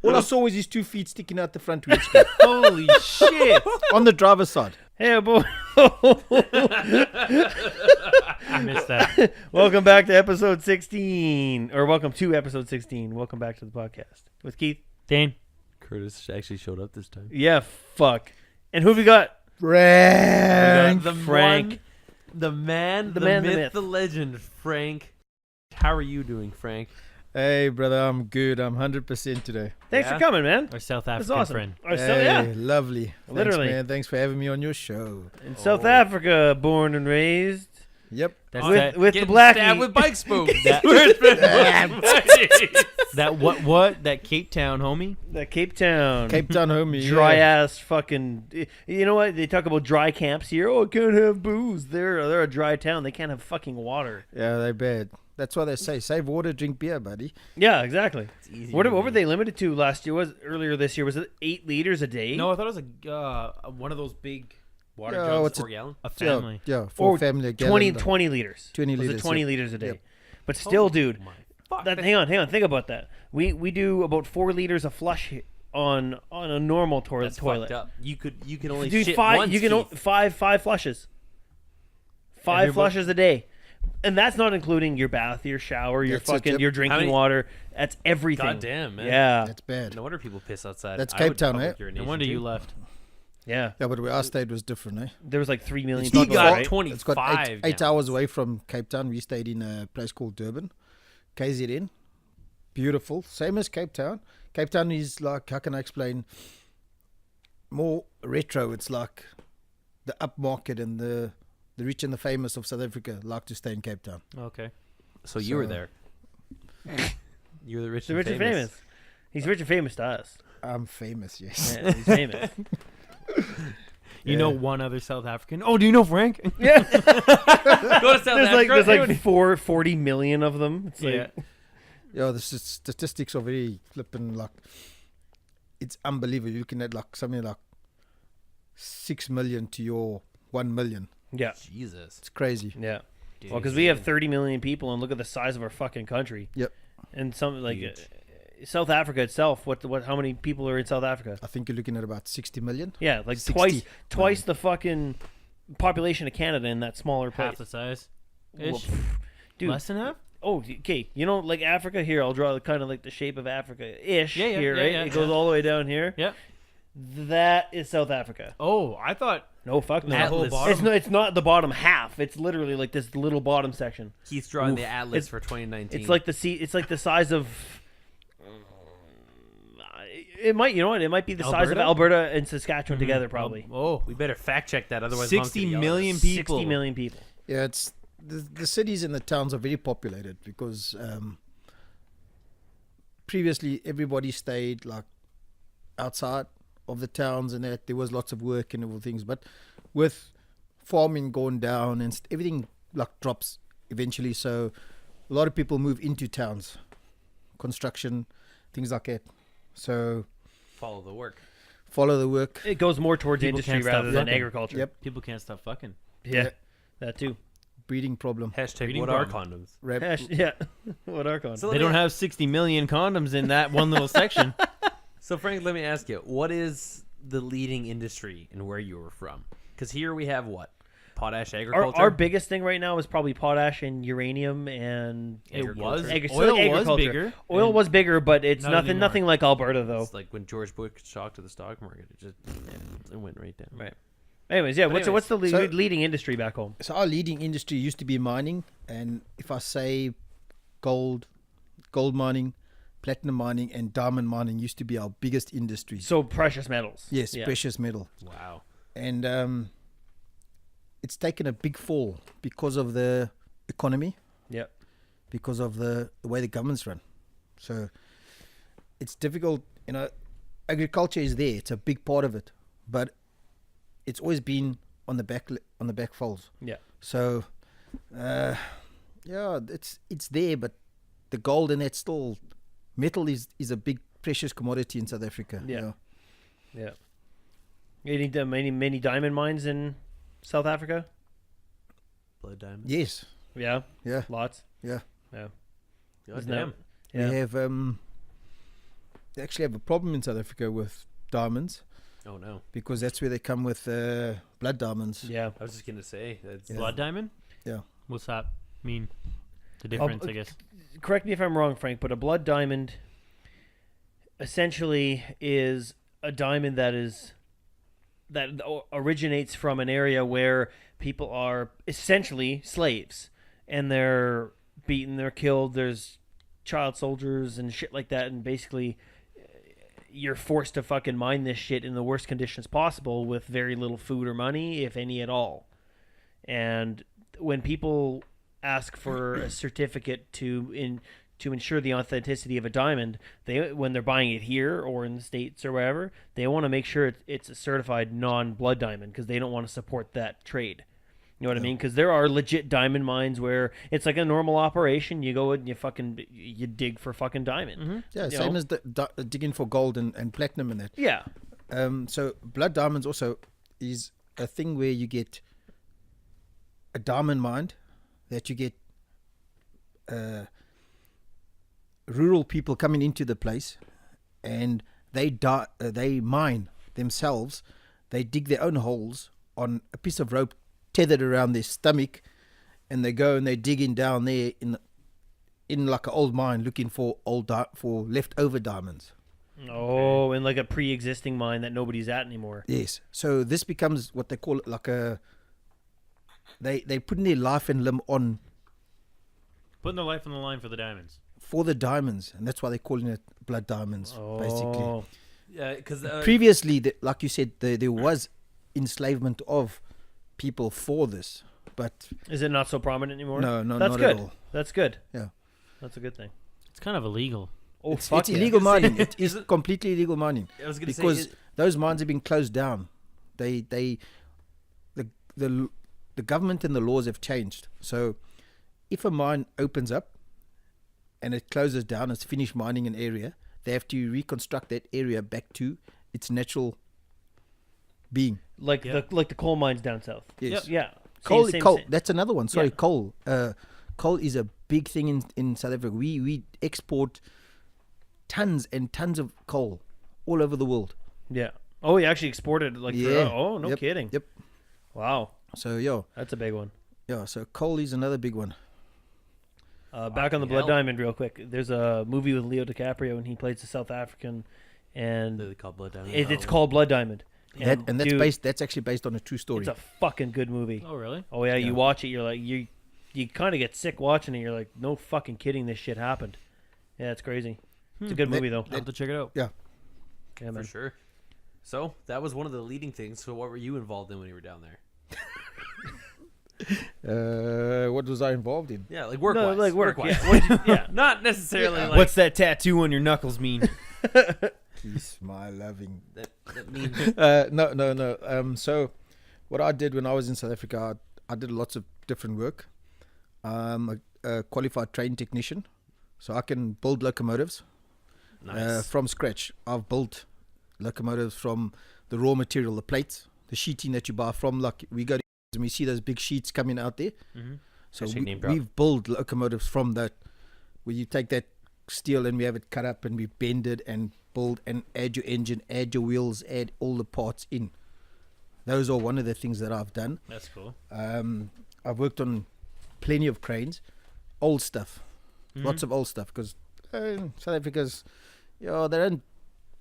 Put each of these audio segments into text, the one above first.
All I saw was his 2 feet sticking out the front windscreen Holy shit! on the driver's side. Hey, boy. I missed that. Welcome back to episode 16. Or welcome to episode 16. Welcome back to the podcast. With Keith. Dane. Curtis actually showed up this time. Yeah, fuck. And who have we got? Frank. The Frank. one, the man, the man, the myth, myth. the legend, Frank. How are you doing, Frank? Hey, brother, I'm good. I'm 100% today. Thanks Yeah? for coming, man. Our South That's African awesome. friend. Or so, Hey, yeah. lovely. Literally. Thanks, man. Thanks for having me on your show. In South Africa, born and raised. Yep. That's With the Getting blackie. stabbed with bike spoke. That- That that what? That Cape Town homie? That Cape Town. Cape Town homie. Dry yeah. ass fucking. You know what? They talk about dry camps here. Oh, I can't have booze. They're a dry town. They can't have fucking water. Yeah, they're bad. That's why they say save water, drink beer, buddy. Yeah, exactly. easy What to were do. they limited to last year? Earlier this year? Was it 8 liters a day? No, I thought it was one of those big water Yeah, jugs. what's 4 gallon? A family. Yeah, for Or family. 20 gallon. liters. 20 Was it liters, 20 yep. liters a day? Yep. But still, dude. My fuck. Hang on. Think about that. We do about 4 liters of flush on a normal That's toilet. fucked up. You can only Dude, shit 5. once, You can Keith. five flushes. 5 Everybody- flushes a day. And that's not including your bath, your shower, your That's it, fucking yep. your How drinking many- water. That's everything. God damn, man. Yeah. That's bad. No wonder people piss outside. That's I Cape would Town, public eh? No urination wonder you too. left. Yeah. Yeah, but where I stayed was different, eh? There was like 3 million It's people, He got right? 25 It's got eight gallons. hours away from Cape Town. We stayed in a place called Durban, KZN. Beautiful, same as Cape Town. Cape Town is like, how can I explain? More retro. It's like the upmarket and the rich and the famous of South Africa like to stay in Cape Town. Okay. So you were So- there. You're the rich The and rich and famous. He's rich and famous to us. I'm famous, yes. Yeah, he's famous. You know one other South African? Oh, do you know Frank? Yeah. Go to South There's Africa. like 40 million of them. It's like, Yeah. Yeah, the statistics are very flipping. Like, it's unbelievable. You're looking at like something like 6 million to your 1 million. yeah. Jesus. It's crazy. Yeah. Dude, Well, because we have 30 million people, and look at the size of our fucking country. Yep. And some like Huge. South Africa itself. What? How many people are in South Africa? I think you're looking at about 60 million. Yeah, like 60 twice the fucking population of Canada in that smaller Half place. the size. Well, Ish. dude. Less than half? Oh, okay. You know, like Africa here. I'll draw kind of like the shape of Africa-ish Yeah, yeah, here, yeah, right? yeah, It goes yeah. all the way down here. Yeah. That is South Africa. Oh, I thought No, fuck no. the whole Atlas. bottom. It's not the bottom half. It's literally like this little bottom section. Keith's drawing Oof. the atlas It's- for 2019. It's like it's like the size of. It might, you know what? It might be the size of Alberta? Alberta and Saskatchewan together, probably. Oh, we better fact check that, otherwise 60 Monk's gonna yell at million us. people. 60 million people. Yeah, it's the cities and the towns are very populated because previously everybody stayed like outside of the towns and that there was lots of work and all things. But with farming going down and everything like drops eventually, so a lot of people move into towns, construction, things like that. So Follow the work. follow the work. It goes more towards People industry can't stop rather than fucking. agriculture. Yep. people can't stop fucking. Yeah, Yeah. that too. Breeding problem. Hashtag Reading what are problem. condoms? Rap, Yeah. What are condoms? So They let me- don't have 60 million condoms in that one little section. So Frank, let me ask you, what is the leading industry in where you were from? Because here we have what? Potash agriculture? Our biggest thing right now is probably potash and uranium and It was. Agri- Oil was agriculture. bigger. Oil and was bigger, but it's Not nothing anymore. nothing like Alberta though. It's like when George Bush shocked to the stock market, it just it went right down. Right. Anyways, yeah. But What's the so- leading industry back home? So our leading industry used to be mining, and if I say gold mining, platinum mining, and diamond mining used to be our biggest industries. So precious metals. Yes, Yeah. precious metal, Wow. and it's taken a big fall because of the economy, Yep. because of the way the governments run. So it's difficult. You know, agriculture is there; it's a big part of it, but it's always been on the back folds. Yeah. So, yeah, it's there, but the gold and that's still metal is a big precious commodity in South Africa. Yeah. Yeah. Many diamond mines in South Africa? Blood diamond. Yes. Yeah. Yeah. Lots. Yeah. Yeah. God Isn't damn. that- Yeah. We have they actually have a problem in South Africa with diamonds Oh no, because that's where they come with blood diamonds. Yeah. I was just gonna say that's Yeah. Blood diamond? Yeah. What's that mean? The difference, I guess. Correct me if I'm wrong, Frank, but a blood diamond essentially is a diamond that originates from an area where people are essentially slaves and they're beaten, they're killed, there's child soldiers and shit like that, and basically you're forced to fucking mine this shit in the worst conditions possible with very little food or money, if any at all. And when people ask for a certificate to ensure the authenticity of a diamond, when they're buying it here or in the States or wherever, they want to make sure it's a certified non-blood diamond because they don't want to support that trade. You know what I mean? Because there are legit diamond mines where it's like a normal operation. You go and you dig for fucking diamond. Yeah, You same know? as digging for gold and platinum and that. Yeah. So blood diamonds also is a thing where you get a diamond mine that you get rural people coming into the place and they mine themselves. They dig their own holes on a piece of rope tethered around their stomach, and they go and they dig in down there in like an old mine looking for for leftover diamonds. Oh, and like a pre-existing mine that nobody's at anymore. Yes. So this becomes what they call like a. They putting their life and limb on Putting their life on the line for the diamonds. for the diamonds, and that's why they're calling it blood diamonds. Basically, Oh. yeah. Because previously, like you said, there was enslavement of people for this, but Is it not so prominent anymore? no, That's not good. at all. That's good. Yeah. That's a good thing. It's kind of illegal. Oh, It's fuck yeah. illegal mining. It Is is it- completely illegal mining I was gonna because say those mines have been closed down. The government and the laws have changed. So if a mine opens up and it closes down, it's finished mining an area, they have to reconstruct that area back to its natural being. Like the coal mines down south. Yes. Yeah. Coal, Same- coal. same- That's another one. Sorry, Yeah. coal. Coal is a big thing in South Africa. We export tons and tons of coal all over the world. Yeah. Oh, you actually exported like. Yeah. Oh, no Yep. kidding. Yep. Wow, So yeah, that's a big one. so coal is another big one. Back on the Fucking Blood hell. Diamond, real quick. There's a movie with Leo DiCaprio, and he plays the South African, and they call blood diamond. it's called Blood Diamond. And that's dude, that's actually based on a true story. It's a fucking good movie. Oh, really? Oh yeah, Yeah. you watch it, you're like you kind of get sick watching it. You're like, no fucking kidding, this shit happened. Yeah, it's crazy. It's a good movie though. I'll have to check it out. Yeah, for man. sure. So that was one of the leading things. So what were you involved in when you were down there? What was I involved in? Yeah, like work. No, like work. Work-wise. Yeah. What'd you- yeah. Not necessarily like What's that tattoo on your knuckles mean? Peace, my loving. that means. No. So, what I did when I was in South Africa, I did lots of different work. A qualified train technician, so I can build locomotives Nice. from scratch. I've built locomotives from the raw material, the plates, the sheeting that you buy from. Like we go to and we see those big sheets coming out there. Mm-hmm. So Hashtag name drop. we've built locomotives from that, where you take that steel and we have it cut up and we bend it and build and add your engine, add your wheels, add all the parts in. Those are one of the things that I've done. That's cool. I've worked on plenty of cranes, old stuff, lots of old stuff, because South Africa's, they don't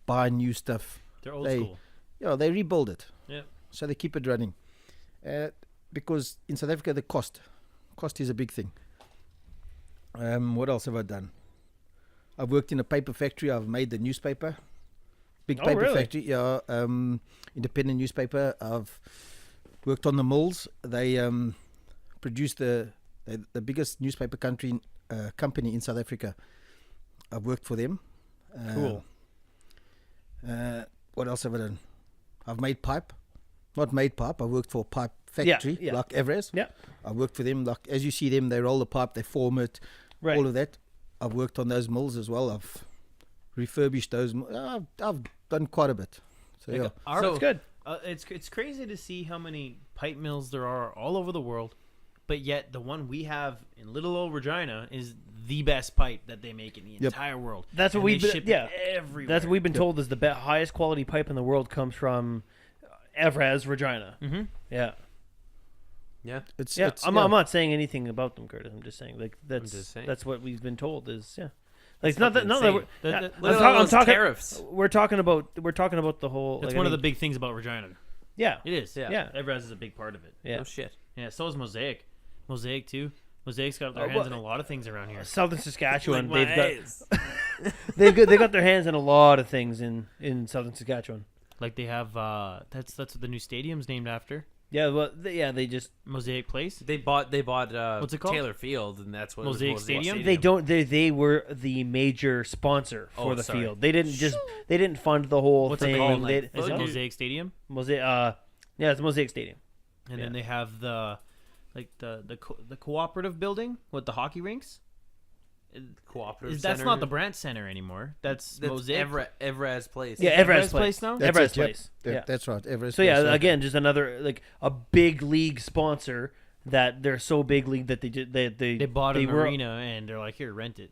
buy new stuff. They're old they- school. They rebuild it. Yeah. So they keep it running. Because in South Africa, the cost is a big thing. What else have I done? I've worked in a paper factory. I've made the newspaper. Big Oh, paper really? factory. Yeah. Independent newspaper. I've worked on the mills. They produce the biggest newspaper company in South Africa. I've worked for them. Cool. What else have I done? I've made pipe. Not made pipe. I worked for a pipe factory yeah. like Everest. Yeah. I worked for them. Like as you see them, they roll the pipe, they form it, Right. all of that. I've worked on those mills as well. I've refurbished those. I've done quite a bit. So yeah. That's good. It's crazy to see how many pipe mills there are all over the world, but yet the one we have in Little Old Regina is the best pipe that they make in the entire world. That's what And we've they been, ship yeah. it everywhere. That's what we've been told is the highest quality pipe in the world comes from Evraz, Regina. Mm-hmm. Yeah, Yeah. It's, yeah. it's I'm not saying anything about them, Curtis. I'm just saying like just saying. that's what we've been told is Like it's not that fucking no, insane. Look at I'm all those talking tariffs. We're talking about the whole. That's like, one I of the mean, big things about Regina. Yeah, It is. Yeah. Evraz is a big part of it. yeah. No shit. Yeah, so is Mosaic. Mosaic too. Mosaic's got their Oh, hands well, in a lot of things around here. Southern Saskatchewan, Like they've my got eyes. they got their hands in a lot of things in Southern Saskatchewan. Like they have that's what the new stadium's named after. Yeah, well, they just Mosaic Place. They bought What's it called? Taylor Field, and that's what Mosaic it was Stadium? they were the major sponsor for Oh, the sorry. field. They didn't fund the whole What's it thing. called? They, Is it Fuck. Mosaic Stadium? Mosaic, yeah, it's Mosaic Stadium. And Yeah. then they have the cooperative building with the hockey rinks. Cooperative That's Center. not the Brandt Center anymore. That's Mosaic. Evraz Place. Yeah, Evraz Evraz Place Place now? That's Evraz it, yep. Place. Yeah. That's right. Everest. So yeah, again, just another like a big league sponsor that they're so big league that They bought a were marina and they're like, here, rent it.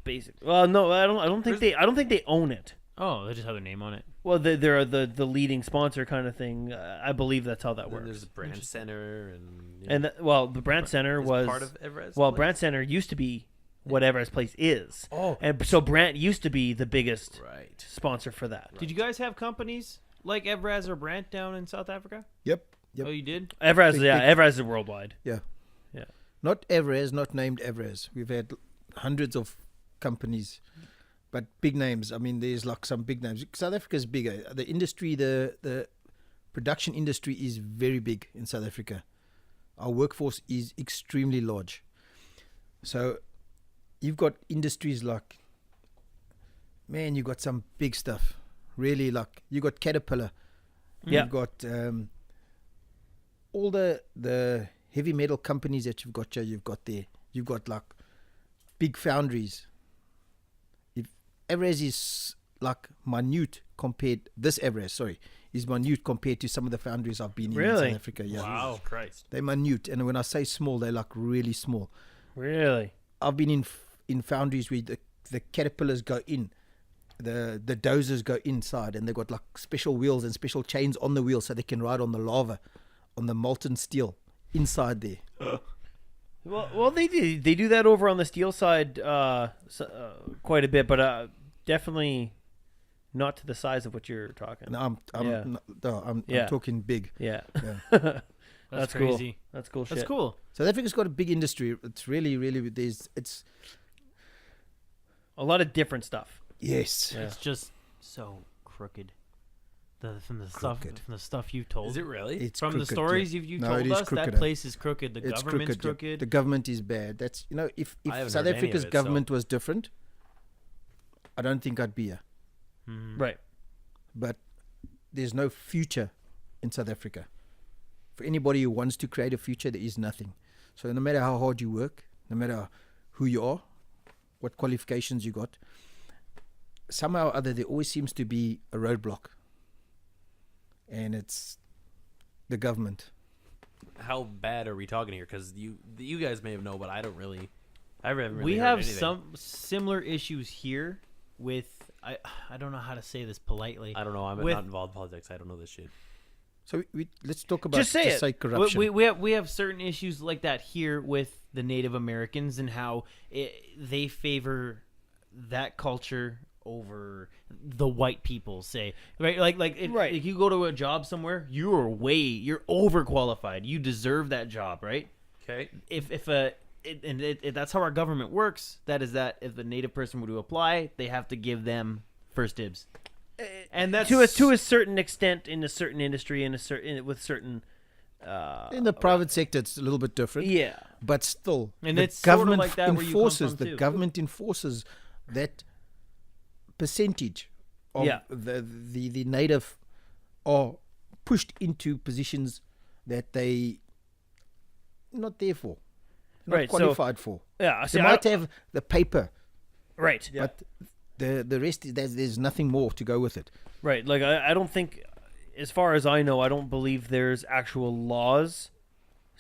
basic. Well, no, I don't think they own it. Oh, they just have their name on it. Well, they're the leading sponsor kind of thing. I believe that's how that And then works. there's the Brand Center, and And the Brandt Center is was part of Evraz. well, Place? Brandt Center used to be what Evraz Place is, Oh, and so Brandt used to be the biggest right. sponsor for that. Did you guys have companies like Evraz or Brandt down in South Africa? Yep. Oh, you did? Evraz, Big- yeah, big- Evraz is worldwide. Not Everest, not named Everest. We've had hundreds of companies, but big names. I mean, there's like some big names. South Africa's bigger. The industry, the production industry is very big in South Africa. Our workforce is extremely large. So you've got industries like, man, you got some big stuff. Really, like you got Caterpillar. Yeah. You've got all the heavy metal companies that you've got here. You've got there. You've got like big foundries. If Evraz is like minute compared, this Evraz, sorry, is minute compared to some of the foundries I've been in Really? South Africa. Yeah, Wow. Christ. they're minute, and when I say small, they're like really small. Really? I've been in foundries where the caterpillars go in, the dozers go inside, and they've got like special wheels and special chains on the wheels so they can ride on the lava, on the molten steel inside there. Well, they do that over on the steel side quite a bit, but definitely not to the size of what you're talking. No, Yeah. I'm Yeah. talking big. Yeah, Yeah. That's crazy. that's cool shit. That's cool. South Africa's got a big industry. It's really, it's A lot of different stuff. yes. Yeah. It's just so crooked. From the Crooked. stuff you've told. Is it really? It's From the crooked, stories yeah. you've No, told it is us, crooked, that place is crooked. The It's government's crooked, yeah. crooked. The government is bad. That's if I haven't South heard any of Africa's it, so- government was different, I don't think I'd be here. Mhm. Right. But there's no future in South Africa. For anybody who wants to create a future, there is nothing. So no matter how hard you work, no matter who you are, what qualifications you got, somehow or other there always seems to be a roadblock. And it's the government. How bad are we talking here? Because you guys may have known, but I don't really. I haven't really We heard have anything. some similar issues here with I don't know how to say this politely. I don't know. I'm with- not involved in politics. I don't know this shit. So let's talk about Just say it. corruption. We have certain issues like that here with the Native Americans and how they favor that culture over the white people, say, right? Like if you go to a job somewhere, you're overqualified. You deserve that job, right? Okay. That's how our government works. That if a Native person were to apply, they have to give them first dibs. And that's To a certain extent in a certain industry with certain in the private sector, it's a little bit different. yeah. But still, And the it's sorta government like that where you come enforces from, too. government enforces that percentage of Yeah. the native are pushed into positions that they not there for, not Right, so- qualified for. Yeah, see, They might have the paper, right. but the rest there's nothing more to go with it. Right. Like I don't think, as far as I know, I don't believe there's actual laws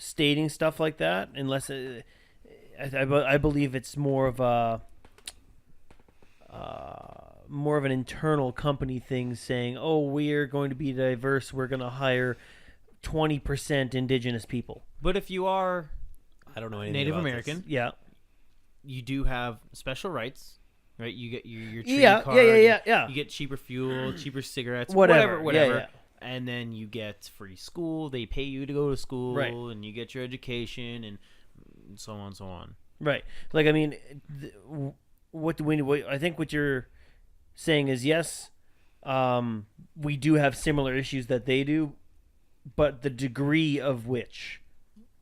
stating stuff like that unless I believe it's more of an internal company thing saying, oh, we're going to be diverse, we're going to hire 20% indigenous people. But if you are I don't know anything Native about American, this. Yeah. you do have special rights, right? You get your tree Yeah, card. yeah. You get cheaper fuel, cheaper cigarettes, Whatever. whatever. Yeah. And then you get free school. They pay you to go to school, Right. and you get your education, and so on and so on. Right. Like, I mean, what I think what you're saying is, yes, we do have similar issues that they do, but the degree of which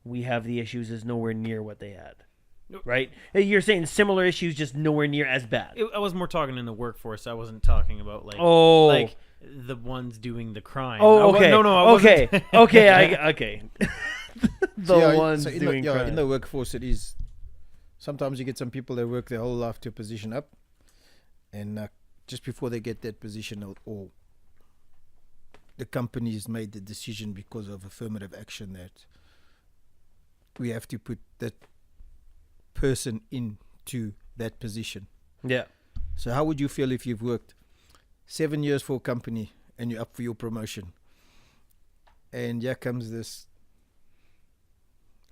we have the issues is nowhere near what they had. Right? You're saying similar issues, just nowhere near as bad. I was more talking in the workforce. I wasn't talking about like the ones doing the crime. Oh, okay. No, I wasn't. Okay. Okay. The ones so in doing the, crime. in the workforce, it is. Sometimes you get some people that work their whole life to a position up, and just before they get that position, or the company has made the decision because of affirmative action that we have to put that person into that position. Yeah. So how would you feel if you've worked 7 years for a company and you're up for your promotion, and here comes this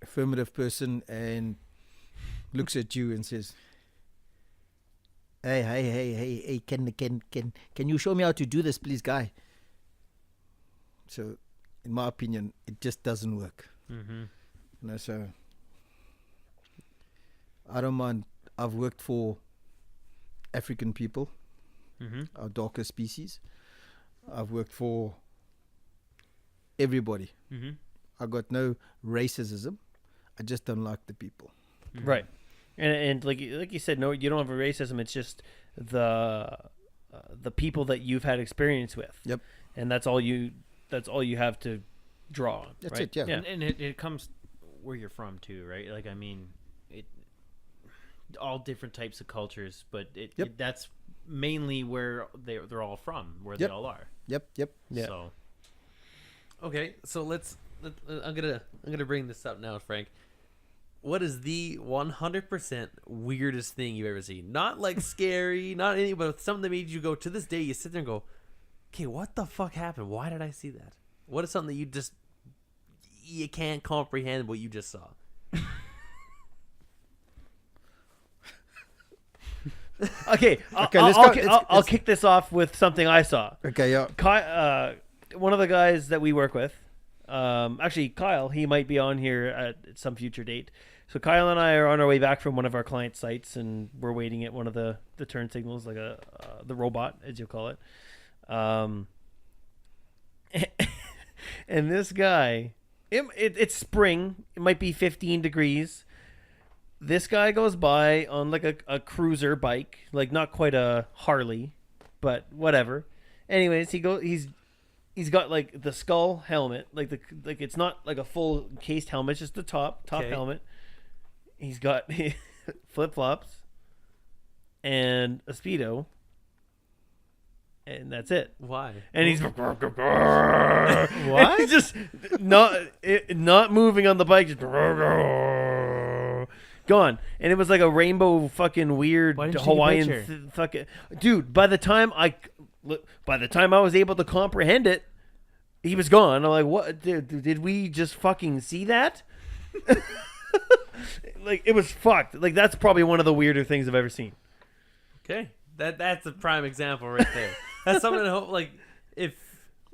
affirmative person and looks at you and says, hey, can you show me how to do this, please, guy? So in my opinion, it just doesn't work. Mm-hmm. You know, so I don't mind. I've worked for African people, Mm-hmm. our darker species. I've worked for everybody. Mm-hmm. I got no racism. I just don't like the people. Right. And like you said, no, you don't have a racism. It's just the people that you've had experience with. Yep. And that's all you have to draw on. That's right? it, yeah. And it comes where you're from too, right? Like, I mean, all different types of cultures, but that's mainly where they're all from, where Yep. they all are. Yep. Yeah. So Okay, so I'm gonna bring this up now, Frank. What is the 100% weirdest thing you've ever seen? Not like scary, not any, but something that made you go, to this day, you sit there and go, okay, what the fuck happened? Why did I see that? What is something that you can't comprehend what you just saw? Okay. let's I'll kick this off with something I saw. Okay, yeah. One of the guys that we work with, actually Kyle, he might be on here at some future date. So Kyle and I are on our way back from one of our client sites, and we're waiting at one of the turn signals, like the robot, as you call it. And this guy, it's spring. It might be 15 degrees. This guy goes by on like a cruiser bike, like not quite a Harley, but whatever. Anyways, he's got like the skull helmet, like it's not like a full cased helmet, it's just the top Okay. helmet. He's got flip flops and a Speedo, and that's it. Why? And he's what? he's just not moving on the bike, just gone. And it was like a rainbow fucking weird Why didn't you take a Hawaiian picture? fucking dude. By the time I was able to comprehend it, he was gone. I'm like, what? Did we just fucking see that? Like, it was fucked. Like, that's probably one of the weirder things I've ever seen. Okay, that's a prime example right there. That's something to hope. Like, if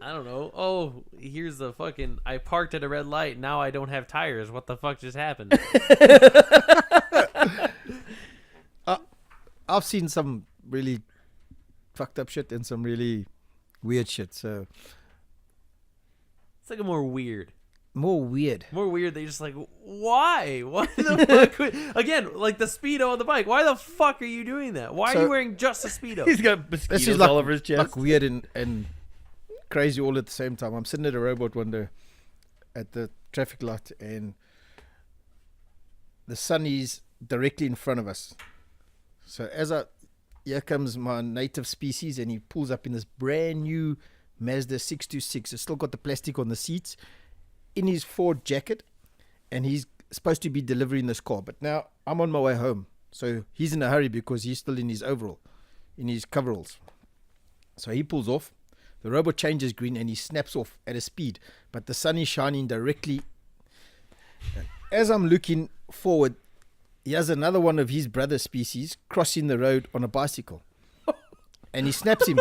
I don't know, oh, here's the fucking. I parked at a red light. Now I don't have tires. What the fuck just happened? I've seen some really fucked up shit and some really weird shit. So It's like a more weird. more weird. More weird. They just like, why? Why the fuck? Again, like the Speedo on the bike. Why the fuck are you doing that? Why are So- you wearing just a Speedo? He's got This mosquitoes is like, all over his chest. like weird and crazy all at the same time. I'm sitting at a robot one day at the traffic light, and the sun is directly in front of us. So here comes my native species, and he pulls up in this brand new Mazda 626. It's still got the plastic on the seats, in his Ford jacket, and he's supposed to be delivering this car. But now I'm on my way home, so he's in a hurry because he's still in his coveralls. So he pulls off. The robot changes green and he snaps off at a speed, but the sun is shining directly. As I'm looking forward, he has another one of his brother species crossing the road on a bicycle, and he snaps him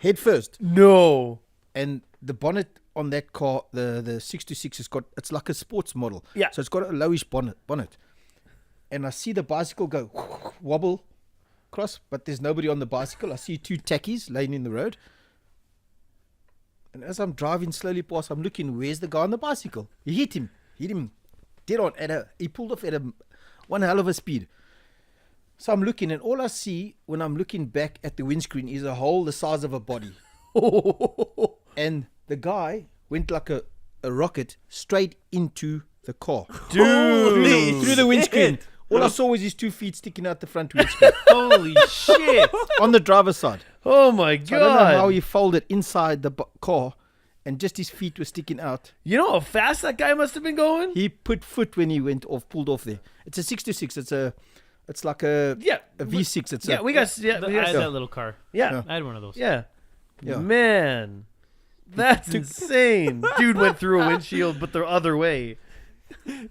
head first. No. And the bonnet on that car, the 626, it's like a sports model. Yeah. So it's got a lowish bonnet. And I see the bicycle go wobble across, but there's nobody on the bicycle. I see 2 tackies laying in the road. And as I'm driving slowly past, I'm looking, where's the guy on the bicycle? He hit him dead on. He pulled off at one hell of a speed. So I'm looking, and all I see when I'm looking back at the windscreen is a hole the size of a body. And the guy went like a rocket straight into the car. Dude. Through the windscreen. All I saw was his 2 feet sticking out the front windscreen. Holy shit! On the driver's side. Oh my God. So I don't know how he folded inside the car and just his feet were sticking out. You know how fast that guy must have been going? He put foot when he pulled off there. It's a 626. It's like a V6. It's we got I had that little car. yeah. I had one of those. Yeah. Yeah. Man. That's insane. Dude went through a windshield, but the other way.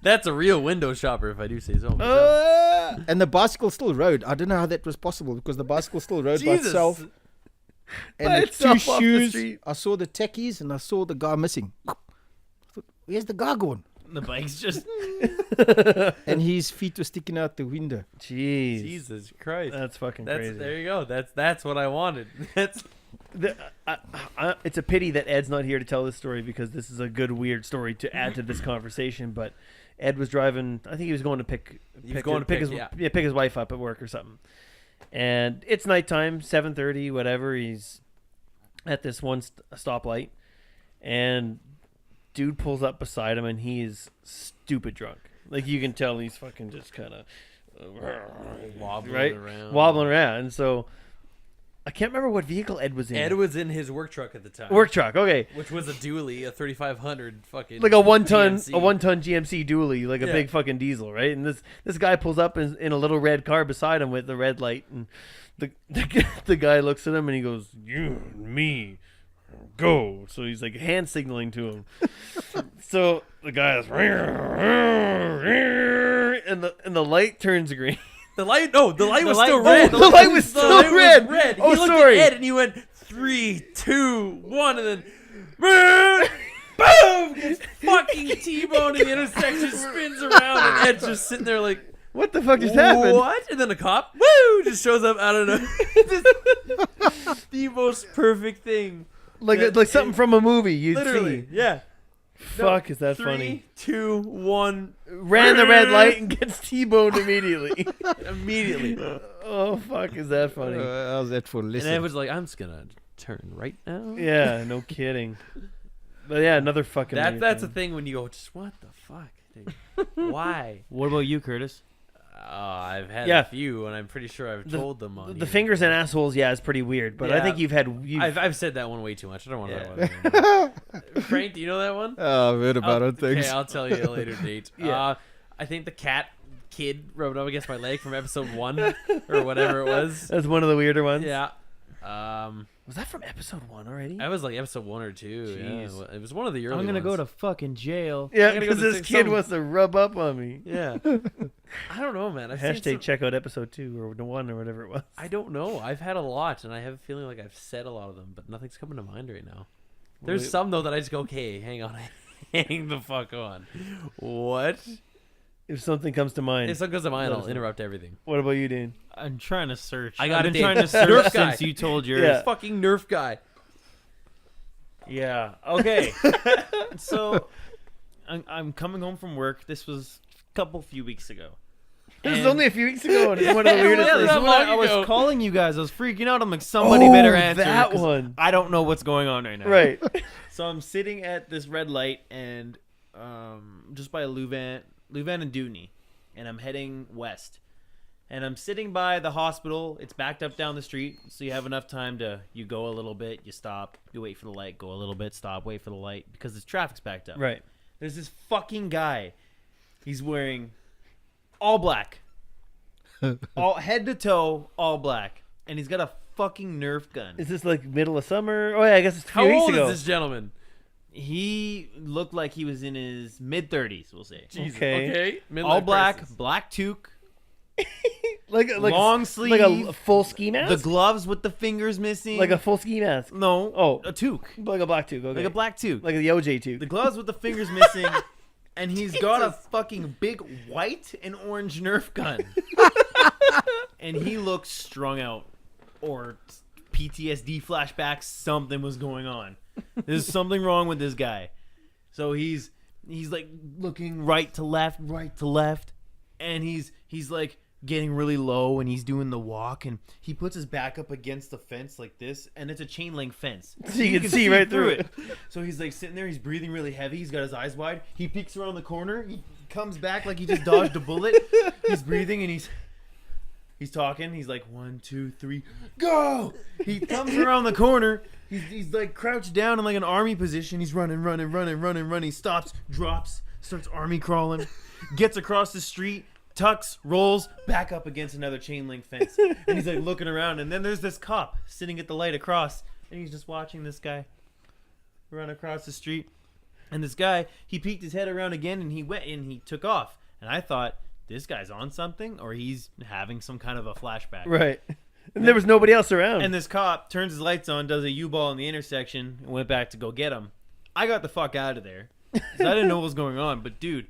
That's a real window shopper, if I do say so myself. And the bicycle still rode. I don't know how that was possible because the bicycle still rode by Jesus. itself. And By the itself 2 off the shoes, street. I saw the tackies and I saw the guy missing. I thought, where's the guy going? The bike's just. And his feet were sticking out the window. Jeez. Jesus Christ. That's fucking That's crazy. there you go. That's what I wanted. That's It's a pity that Ed's not here to tell this story because this is a good weird story to add to this conversation. But Ed was driving. I think he was going to pick his wife up at work or something. And it's nighttime, 7:30, whatever. He's at this one stoplight, and dude pulls up beside him, and he's stupid drunk. Like you can tell he's fucking just kind of wobbling around. wobbling around. And so I can't remember what vehicle Ed was in. Ed was in his work truck at the time. Work truck, okay. Which was a dually, a 3500 fucking Like a one ton GMC. GMC dually, like a Yeah. big fucking diesel, right? And this guy pulls up in a little red car beside him with the red light, and the guy looks at him and he goes, "You and me, go." So he's like hand signaling to him. So the guy is, and the light turns green. The light was light- still oh, red. the light was still red. Oh, He looked sorry. at Ed and he went 3, 2, 1, and then boom! Gets fucking T-boned in the intersection, spins around, and Ed's just sitting there like, What the fuck just happened? what? And then a cop, woo, just shows up. I don't know. Just the most perfect thing. Like Yeah, something from a movie you'd Literally, see. yeah. Fuck, is that 3, funny? 2, 1, Ran the red light and gets T-boned immediately. immediately. Oh, fuck, is that funny? How's that for And listening? Ed was like, I'm just gonna turn right now. Yeah, no kidding. But yeah, another fucking weird That's a thing. thing when you go, just what the fuck? Dude? Why? What about you, Curtis? I've had Yeah. a few, and I'm pretty sure I've told them on The here. fingers and assholes, yeah, is pretty weird. But I Yeah. think you've I've said that one way too much. I don't want to talk about it anymore. Frank, do you know that one? Oh, I've heard about it. Thanks. Okay, I'll tell you at a later date. Yeah. I think the kid rubbed up against my leg from episode 1 or whatever it was. that's one of the weirder ones. Yeah. Was that from episode 1 already? I was like episode 1 or 2. Jeez. Yeah, it was one of the early I'm gonna go ones. to fucking jail. Yeah, I'm gonna go because to this six- kid some- wants to rub up on me. Yeah. I don't know, man. I've seen Hashtag some- check out episode 2 or 1 or whatever it was. I don't know. I've had a lot, and I have a feeling like I've said a lot of them, but nothing's coming to mind right now. There's Wait. some though that I just go, okay, hang on, hang the fuck on. What? If something comes to mind. If something comes to mind, Let I'll us know. interrupt everything. What about you, Dean? I'm trying to search. I got I've it, been trying Dave. to search Nerf guy. since you told yours. Yeah. Fucking Nerf guy. Yeah. Okay. So, I'm coming home from work. This was a few weeks ago. This was And- only a few weeks ago, and it's one of the weirdest Yeah, things. this is Not when long I was ago. calling you guys. I was freaking out. I'm like, somebody Oh, better answer. that 'cause one. I don't know what's going on right now. Right. So I'm sitting at this red light and just by Louvain and Dooney, and I'm heading west. And I'm sitting by the hospital. It's backed up down the street, so you have enough time to you go a little bit, you stop, you wait for the light, go a little bit, stop, wait for the light because the traffic's backed up. Right. There's this fucking guy He's wearing all black, all head to toe, all black, and he's got a fucking Nerf gun. Is this like middle of summer? Oh yeah, I guess it's a few How weeks old ago. is this gentleman? He looked like he was in his mid-30s, we'll say. Jesus. Okay. Okay. Midlife All black, crisis. black toque, like long like sleeve, a full ski mask. the gloves with the fingers missing. like a full ski mask. no, Oh. a toque, Like a black tube. Okay. like a black toque. Like the OJ tube. The gloves with the fingers missing, and he's got a fucking big white and orange Nerf gun. And he looks strung out, or PTSD flashbacks. Something was going on. There's something wrong with this guy. So he's like looking right to left, and he's like getting really low, and he's doing the walk, and he puts his back up against the fence like this, and it's a chain link fence, So you can see right through it. So he's like sitting there, he's breathing really heavy, he's got his eyes wide, he peeks around the corner, he comes back like he just dodged a bullet, he's breathing, and he's talking, he's like 1, 2, 3, go. He comes around the corner, he's like crouched down in like an army position, he's running, stops, drops, starts army crawling, gets across the street, tucks, rolls, back up against another chain link fence. And he's like looking around, and then there's this cop sitting at the light across, and he's just watching this guy run across the street. And this guy, he peeked his head around again, and he went and he took off. And I thought, this guy's on something, or he's having some kind of a flashback. Right. And there was nobody else around. And this cop turns his lights on, does a U-ball in the intersection, and went back to go get him. I got the fuck out of there, 'cause I didn't know what was going on. But dude,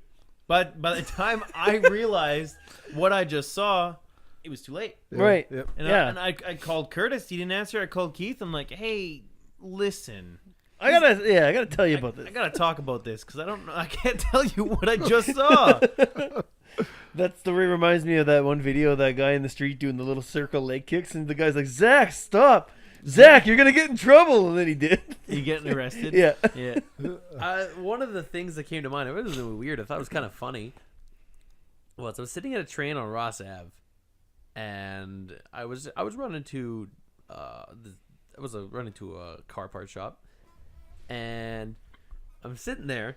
but by the time I realized what I just saw, it was too late. Right. Yep. And, Yeah. I called Curtis. He didn't answer. I called Keith. I'm like, hey, listen. I gotta tell you about this. I gotta talk about this because I don't know. I can't tell you what I just saw. That story reminds me of that one video of that guy in the street doing the little circle leg kicks, and the guy's like, Zach, stop. Zach, you're gonna get in trouble. And then he did. You getting arrested? Yeah. Yeah. One of the things that came to mind, it wasn't really weird. I thought it was kind of funny. Was I was sitting at a train on Ross Ave, and I was running to running to a car part shop, and I'm sitting there,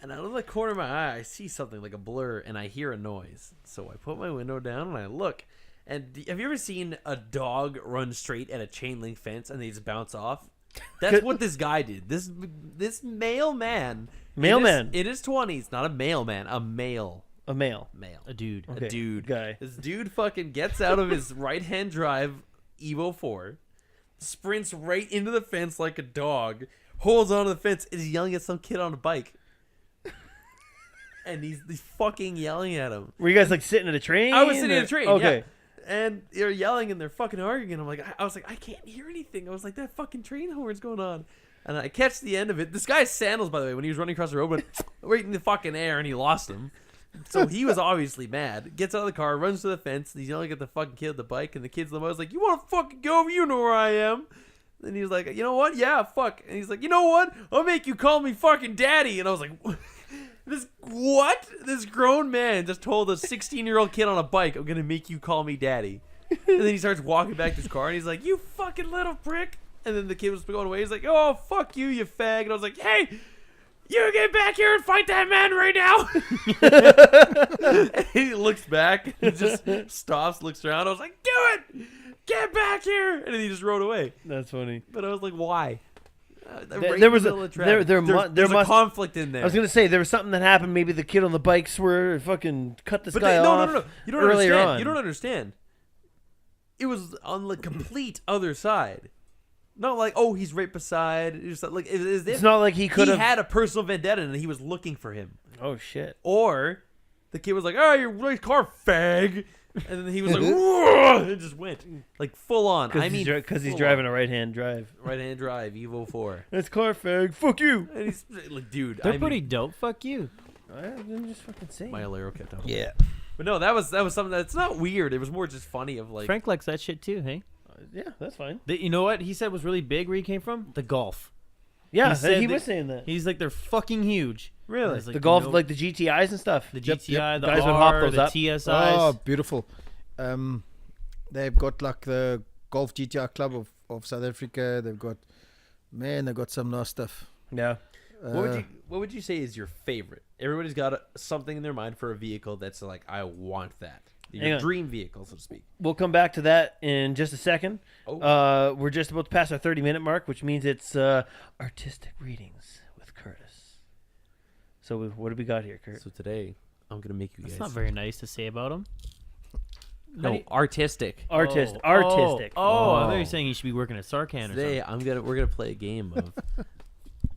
and out of the corner of my eye, I see something like a blur, and I hear a noise. So I put my window down and I look. And have you ever seen a dog run straight at a chain link fence and they just bounce off? That's what this guy did. This mailman in his 20s, not a mailman, a male. A male. A dude. Okay. A dude. Guy. This dude fucking gets out of his right-hand drive Evo 4, sprints right into the fence like a dog, holds onto the fence, and is yelling at some kid on a bike. And he's fucking yelling at him. Were you guys like sitting at a train? I was sitting in a train. Okay. Yeah. And they're yelling and they're fucking arguing. I'm like, I was like, I can't hear anything. I was like, that fucking train horn's going on. And I catch the end of it. This guy's sandals, by the way, when he was running across the road, went right in the fucking air, and he lost them. So he was obviously mad. Gets out of the car, runs to the fence, and he's yelling at the fucking kid with the bike. And the kid's was like, you want to fucking go? You know where I am. And he was like, you know what? Yeah, fuck. And he's like, you know what? I'll make you call me fucking daddy. And I was like, what? This grown man just told a 16-year-old kid on a bike, I'm going to make you call me daddy. And then he starts walking back to his car, and he's like, you fucking little prick. And then the kid was going away. He's like, oh, fuck you, you fag. And I was like, hey, you get back here and fight that man right now. And he looks back, and just stops, looks around. I was like, do it. Get back here. And then he just rode away. That's funny. But I was like, why? There was There's a conflict in there. I was gonna say there was something that happened. Maybe the kid on the bike fucking cut this guy off. No. You don't earlier understand. on. You don't understand. It was on the complete other side. Not like, oh, he's right beside. It's just like It's not like he could have had a personal vendetta and he was looking for him. Oh shit! Or the kid was like, "Oh, your right car, fag," and then he was like, "Whoa," and just went like full on. Because he's driving a right-hand drive. Right-hand drive, Evo 4. That's car fag. Fuck you. And he's like, dude, They're pretty dope. Fuck you. I'm just fucking saying. My Alero kept on. Yeah. But no, that was something that's not weird. It was more just funny of like. Frank likes that shit too, hey? Yeah, that's fine. You know what he said was really big where he came from? The golf. Yeah, said he that- was saying that. He's like, they're fucking huge. Really? He's like, The golf, you know, like the GTIs and stuff. the Yep, GTI, the Guys would R, hop those the up. TSIs. Oh, beautiful. They've got like the Golf GTR Club of South Africa. They've got some nice stuff. Yeah. What would you say is your favorite? Everybody's got something in their mind for a vehicle that's like, I want that. Hang Your on. dream vehicle, so to speak. We'll come back to that in just a second. Oh. We're just about to pass our 30-minute mark, which means it's artistic readings with Curtis. So what do we got here, Kurt? So today, I'm gonna make you That's guys. not very nice to say about him. No, artistic. Artistic. I thought you were saying you should be working at Sarkan or Today, something. we're gonna play a game of.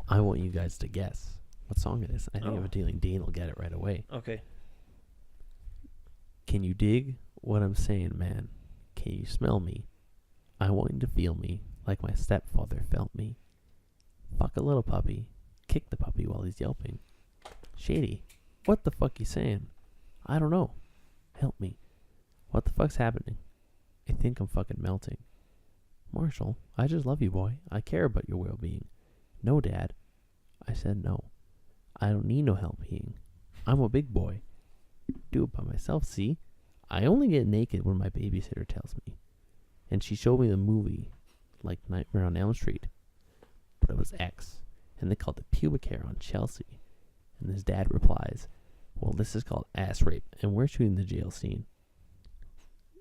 I want you guys to guess what song it is. I think I have a feeling Dean will get it right away. Okay. Can you dig what I'm saying, man? Can you smell me? I want you to feel me like my stepfather felt me. Fuck a little puppy. Kick the puppy while he's yelping. Shady, what the fuck you saying? I don't know. Help me. What the fuck's happening? I think I'm fucking melting. Marshall, I just love you, boy. I care about your well-being. No, Dad. I said no. I don't need no help peeing. I'm a big boy. Do it by myself, see? I only get naked when my babysitter tells me. And she showed me the movie, like Nightmare on Elm Street. But it was X, and they called it pubic hair on Chelsea. And his dad replies, well, this is called ass rape, and we're shooting the jail scene.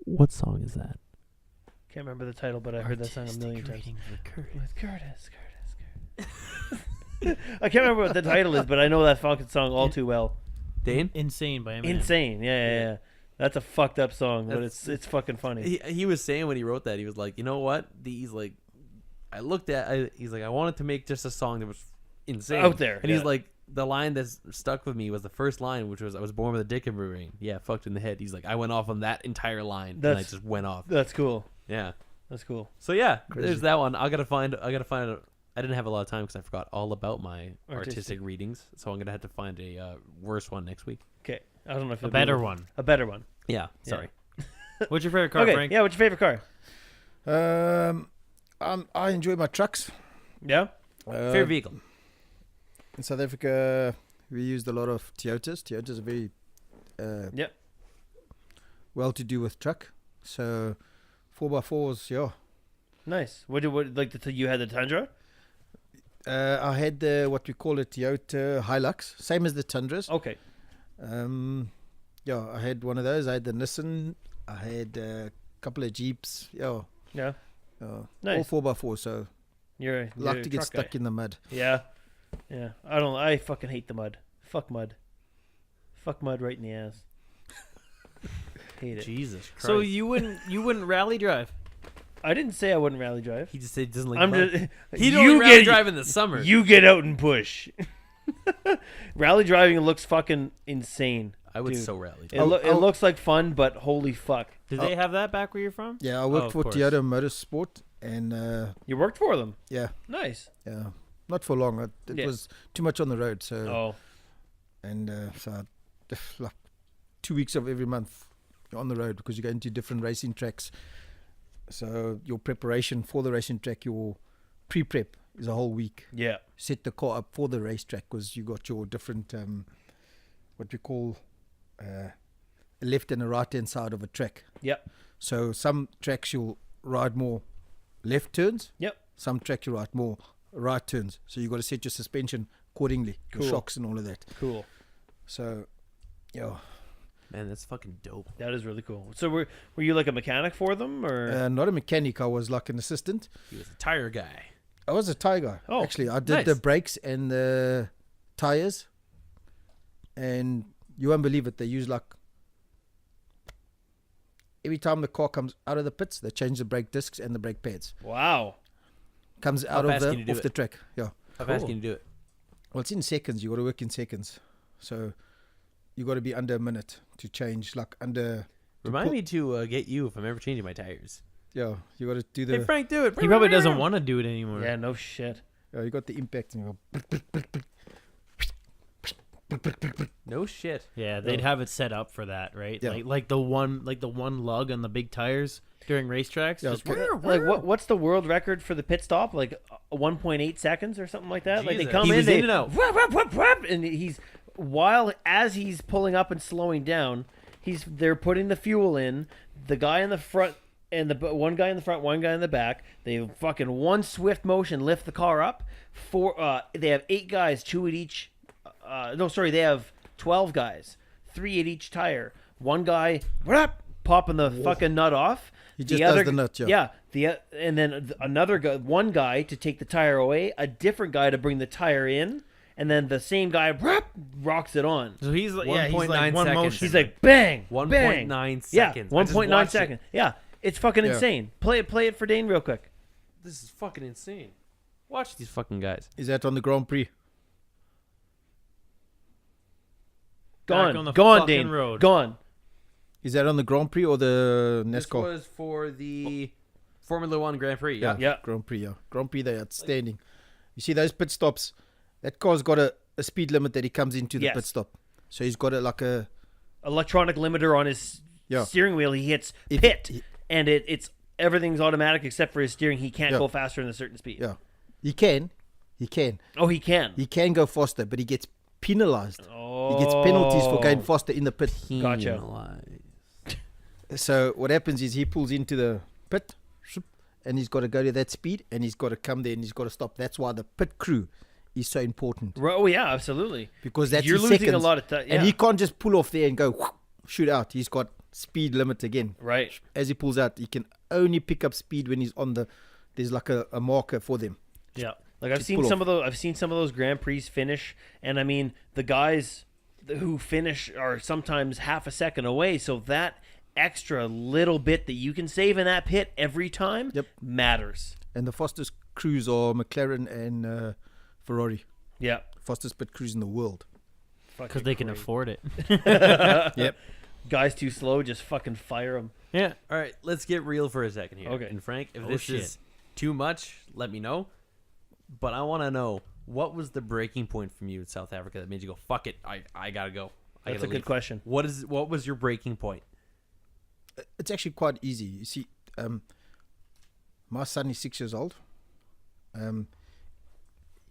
What song is that? Can't remember the title, but I heard that song a million times. Readings with Curtis. With Curtis. I can't remember what the title is, but I know that fucking song all too well. Dane? Insane by Eminem. Insane. Yeah. That's a fucked up song, but That's- it's fucking funny. He was saying when he wrote that, he was like, you know what? He's like, he's like, I wanted to make just a song that was insane. Out there, And he's yeah. like, the line that's stuck with me was the first line, which was, I was born with a dick in my ring. Yeah, fucked in the head. He's like, I went off on that entire line, and I That's- just went off. That's cool. Yeah. That's cool. So yeah, Crazy. there's that one. I gotta find. I didn't have a lot of time because I forgot all about my artistic readings. So I'm gonna have to find a worse one next week. Okay. I don't know if A it'll be better able- one. A better one. Yeah. Sorry. What's your favorite car, Okay. Frank? Yeah. What's your favorite car? I enjoy my trucks. Yeah. Favorite vehicle. In South Africa, we used a lot of Toyotas. Toyotas are very Yep. well to do with truck. So 4x4s, yeah. Nice. What you had the Tundra? I had the what we call a Toyota Hilux, same as the Tundras. Okay. Yeah, I had one of those. I had the Nissan. I had a couple of Jeeps. Yeah, Yeah. all Nice. 4x4. So You're like a to get truck stuck guy. in the mud. Yeah. Yeah. I fucking hate the mud. Fuck mud. Fuck mud right in the ass. Hate it. Jesus Christ. So you wouldn't rally drive? I didn't say I wouldn't rally drive. He just said he doesn't like. I'm mud. just He you don't rally get drive in the summer. You get out and push. Rally driving looks fucking insane. I would dude. so rally. It, it looks like fun, but holy fuck. Do they have that back where you're from? Yeah, I worked of for course. Toyota Motorsport, and You worked for them. yeah, Nice. not for long. It Yeah. was too much on the road. So Oh. and like 2 weeks of every month you're on the road because you go into different racing tracks. So your preparation for the racing track, your pre-prep is a whole week. Yeah. Set the car up for the racetrack because you got your different what we call a left and a right hand side of a track. Yep. So some tracks you'll ride more left turns. Yep. Some tracks you ride more right turns. So you got to set your suspension accordingly, Cool. your shocks and all of that. Cool. So yeah, Man, that's fucking dope. That is really cool. So were you like a mechanic for them or? not a mechanic. I was like an assistant. He was a tire guy. I was a tire guy. Oh, actually, I did nice. the brakes and the tires. And you won't believe it. They use like every time the car comes out of the pits, they change the brake discs and the brake pads. Wow. Comes out of fast can you do off it? the track. Yeah. How fast Cool. can you do it? Well, it's in seconds. You got to work in seconds. So you got to be under a minute to change. Like under. Remind me to get you if I'm ever changing my tires. Yeah, you got to do Hey, the. Frank, do it. He probably doesn't want to do it anymore. Yeah. No shit. You got the impact and you go. No shit. Yeah, they'd have it set up for that, right? Yeah. Like the one lug on the big tires during racetracks. Yeah, Just okay. Like what's the world record for the pit stop? Like 1.8 seconds or something like that. Like they Jesus. come He in, was they in and out. whap, whap, whap, whap, and he's as he's pulling up and slowing down, they're putting the fuel in. The guy in the front and the one guy in the front, one guy in the back. They fucking one swift motion lift the car up. They have 8 guys, 2 at each. No, sorry, they have 12 guys, 3 at each tire. One guy popping the fucking nut off. He just does the nut, yeah. And then another guy, one guy to take the tire away, a different guy to bring the tire in, and then the same guy rocks it on. So he's like, 1.9 one seconds. motion. He's like bang, 1.9 bang. seconds. Yeah, I just 1.9 watched it. seconds. Yeah, it's fucking Yeah. insane. Play it for Dane real quick. This is fucking insane. Watch these fucking guys. Is that on the Grand Prix? Gone, on the gone, fucking Dane, road. gone. Is that on the Grand Prix or the This NASCAR? was for the Formula One Grand Prix. Yeah. Yeah. Grand Prix, yeah. Grand Prix, they're outstanding. You see those pit stops? That car's got a speed limit that he comes into the Yes. pit stop. So he's got a Electronic limiter on his Yeah. steering wheel. He hits If- pit, he- and it's everything's automatic except for his steering. He can't Yeah. go faster than a certain speed. yeah. He can. Oh, he can. He can go faster, but he gets penalized. Oh, He gets penalties for going faster in the pit. Gotcha. Penalized. So what happens is he pulls into the pit, and he's got to go to that speed, and he's got to come there, and he's got to stop. That's why the pit crew is so important, Oh yeah, absolutely. because that's You're his losing seconds, a lot of time. Yeah. and he can't just pull off there and go shoot out. He's got speed limit again. Right. As he pulls out, he can only pick up speed when he's on the. There's like a marker for them. Yeah. Like I've Just seen pull some of those. I've seen some of those Grand Prix finish, and I mean the guys who finish are sometimes half a second away. So that extra little bit that you can save in that pit every time Yep. matters. And the fastest crews are McLaren and Ferrari. Yeah. Fastest pit crews in the world. because they can afford it. Yep. Guys too slow, just fucking fire them. Yeah. All right, let's get real for a second here. Okay. And Frank, if Oh, this shit. is too much, let me know. But I want to know, what was the breaking point from you in South Africa that made you go, fuck it, I gotta go. That's gotta a good leave." question. What was your breaking point? It's actually quite easy. You see, my son is 6 years old.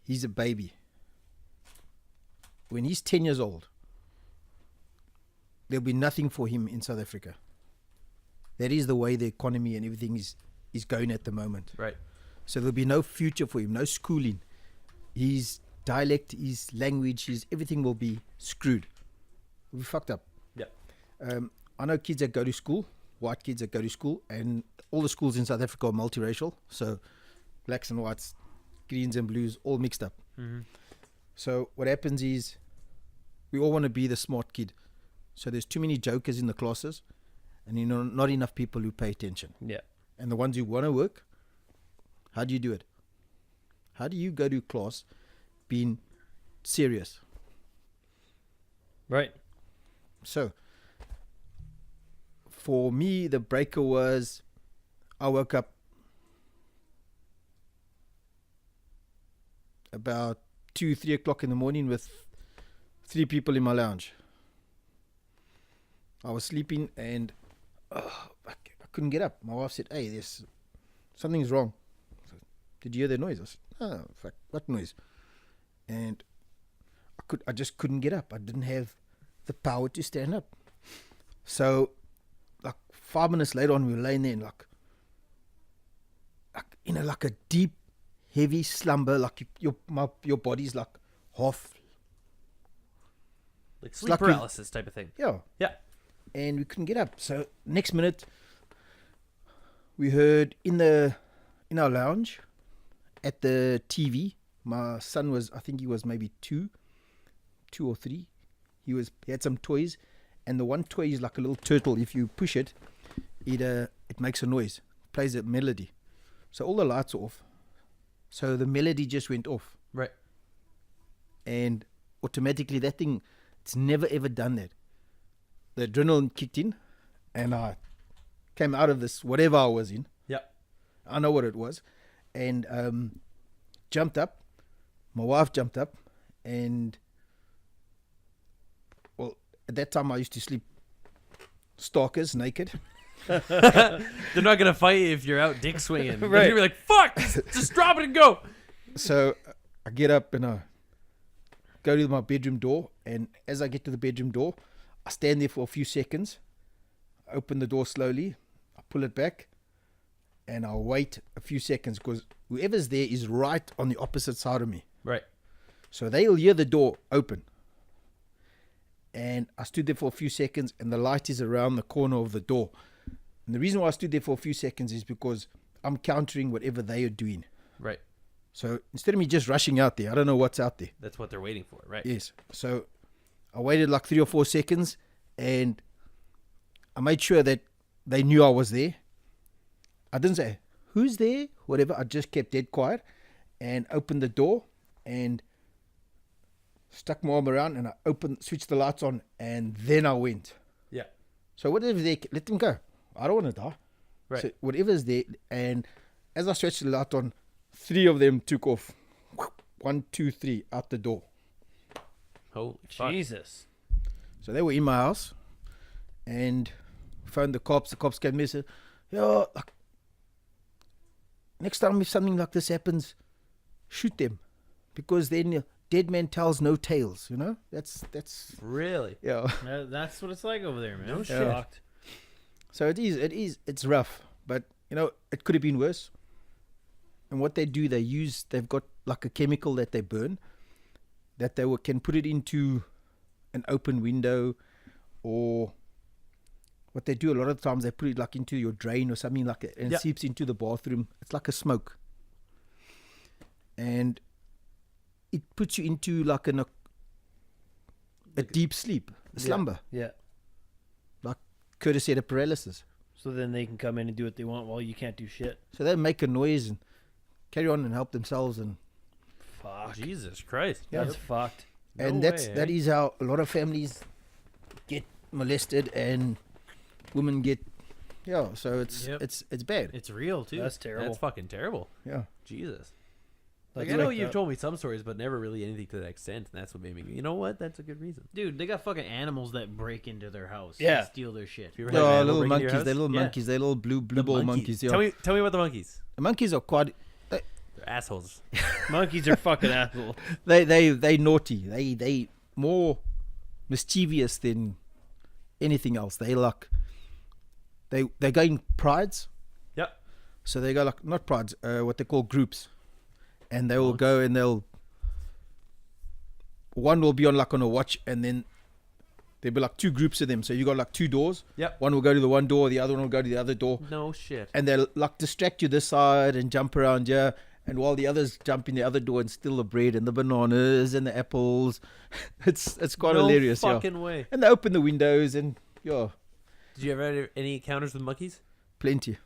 He's a baby. When he's 10 years old, there'll be nothing for him in South Africa. That is the way the economy and everything is going at the moment. Right. So there'll be no future for him, no schooling. His dialect, his language, his everything will be screwed. We'll be fucked up. Yeah. I know kids that go to school, white kids that go to school, and all the schools in South Africa are multiracial. So blacks and whites, greens and blues, all mixed up. Mm-hmm. So what happens is we all want to be the smart kid. So there's too many jokers in the classes, and not enough people who pay attention. Yeah. And the ones who want to work, how do you do it? How do you go to class being serious? Right. So for me, the breaker was I woke up about 2-3 o'clock in the morning with 3 people in my lounge. I was sleeping and I couldn't get up. My wife said, "Hey, there's something's wrong." I said, "Did you hear the noise?" I said, "Oh, fuck, what noise?" And I just couldn't get up. I didn't have the power to stand up. So like 5 minutes later on, we were laying there and like in a deep, heavy slumber, like your body's like half, Like sleep like we- paralysis type of thing. yeah. Yeah. And we couldn't get up. So next minute, we heard in our lounge at the TV. My son was, I think he was maybe 2 or 3. He had some toys, and the one toy is like a little turtle. If you push it, it makes a noise, plays a melody. So all the lights are off. So the melody just went off, Right. and automatically that thing, it's never ever done that. The adrenaline kicked in, and I came out of this whatever I was in. Yeah. I know what it was, and jumped up. My wife jumped up, and well, at that time I used to sleep stalkers naked. They're not gonna fight you if you're out dick swinging. They're Right. gonna be like, "Fuck, just drop it and go." So I get up and I go to my bedroom door, and as I get to the bedroom door, I stand there for a few seconds, open the door slowly, I pull it back, and I'll wait a few seconds because whoever's there is right on the opposite side of me. Right. So they'll hear the door open. And I stood there for a few seconds, and the light is around the corner of the door. And the reason why I stood there for a few seconds is because I'm countering whatever they are doing. Right. So instead of me just rushing out there, I don't know what's out there. That's what they're waiting for. Right. Yes. So I waited like 3 or 4 seconds, and I made sure that they knew I was there. I didn't say, who's there? Whatever. I just kept dead quiet and opened the door and stuck my arm around, and I switched the lights on, and then I went. Yeah. So whatever they, let them go. I don't want to die. Right. So whatever's there, and as I stretched the light on, 3 of them took off. 1, 2, 3 out the door. Holy fuck. Jesus. So they were in my house, and phoned the cops. The cops came and said, "Yo, next time if something like this happens, shoot them, because then dead man tells no tales." You know, that's Really? yeah. That's what it's like over there, man. No Yeah. shit. Shocked. So it's rough, but you know it could have been worse. And what they do, they've got like a chemical that they burn, that they can put it into an open window, or what they do a lot of the times, they put it like into your drain or something like that, and Yeah. it seeps into the bathroom. It's like a smoke, and it puts you into like a deep sleep, a slumber, Yeah. courtesy of paralysis. So then they can come in and do what they want while you can't do shit. So they make a noise and carry on and help themselves, and Fuck. Jesus Christ. Yeah. That's fucked. No and way, that eh? is how a lot of families get molested and women get, yeah. So it's Yep. it's bad. It's real too. That's terrible. That's fucking terrible. Yeah. Jesus. That's Like, I know like you've that. told me some stories, but never really anything to that extent. And that's what made me. You know what? That's a good reason. Dude, they got fucking animals that break into their house Yeah. and steal their shit. Have you ever had an Yeah, animal little break into your monkeys. house? They're little Yeah. monkeys. They're little blue The ball monkeys. monkeys. Yeah. Tell me about the monkeys. The monkeys are quite. They're assholes. Monkeys are fucking assholes. They naughty. They more mischievous than anything else. They like. They go in prides. Yep. So they go like not prides. What they call groups, and they will go and they'll. One will be on a watch, and then there'll be like 2 groups of them. So you got like 2 doors. Yep. One will go to the one door, the other one will go to the other door, No shit. and they'll like distract you this side and jump around here, and while the others jump in the other door and steal the bread and the bananas and the apples. It's quite no hilarious. Yeah. fucking way. And they open the windows and yeah, Did you ever have any encounters with monkeys? plenty.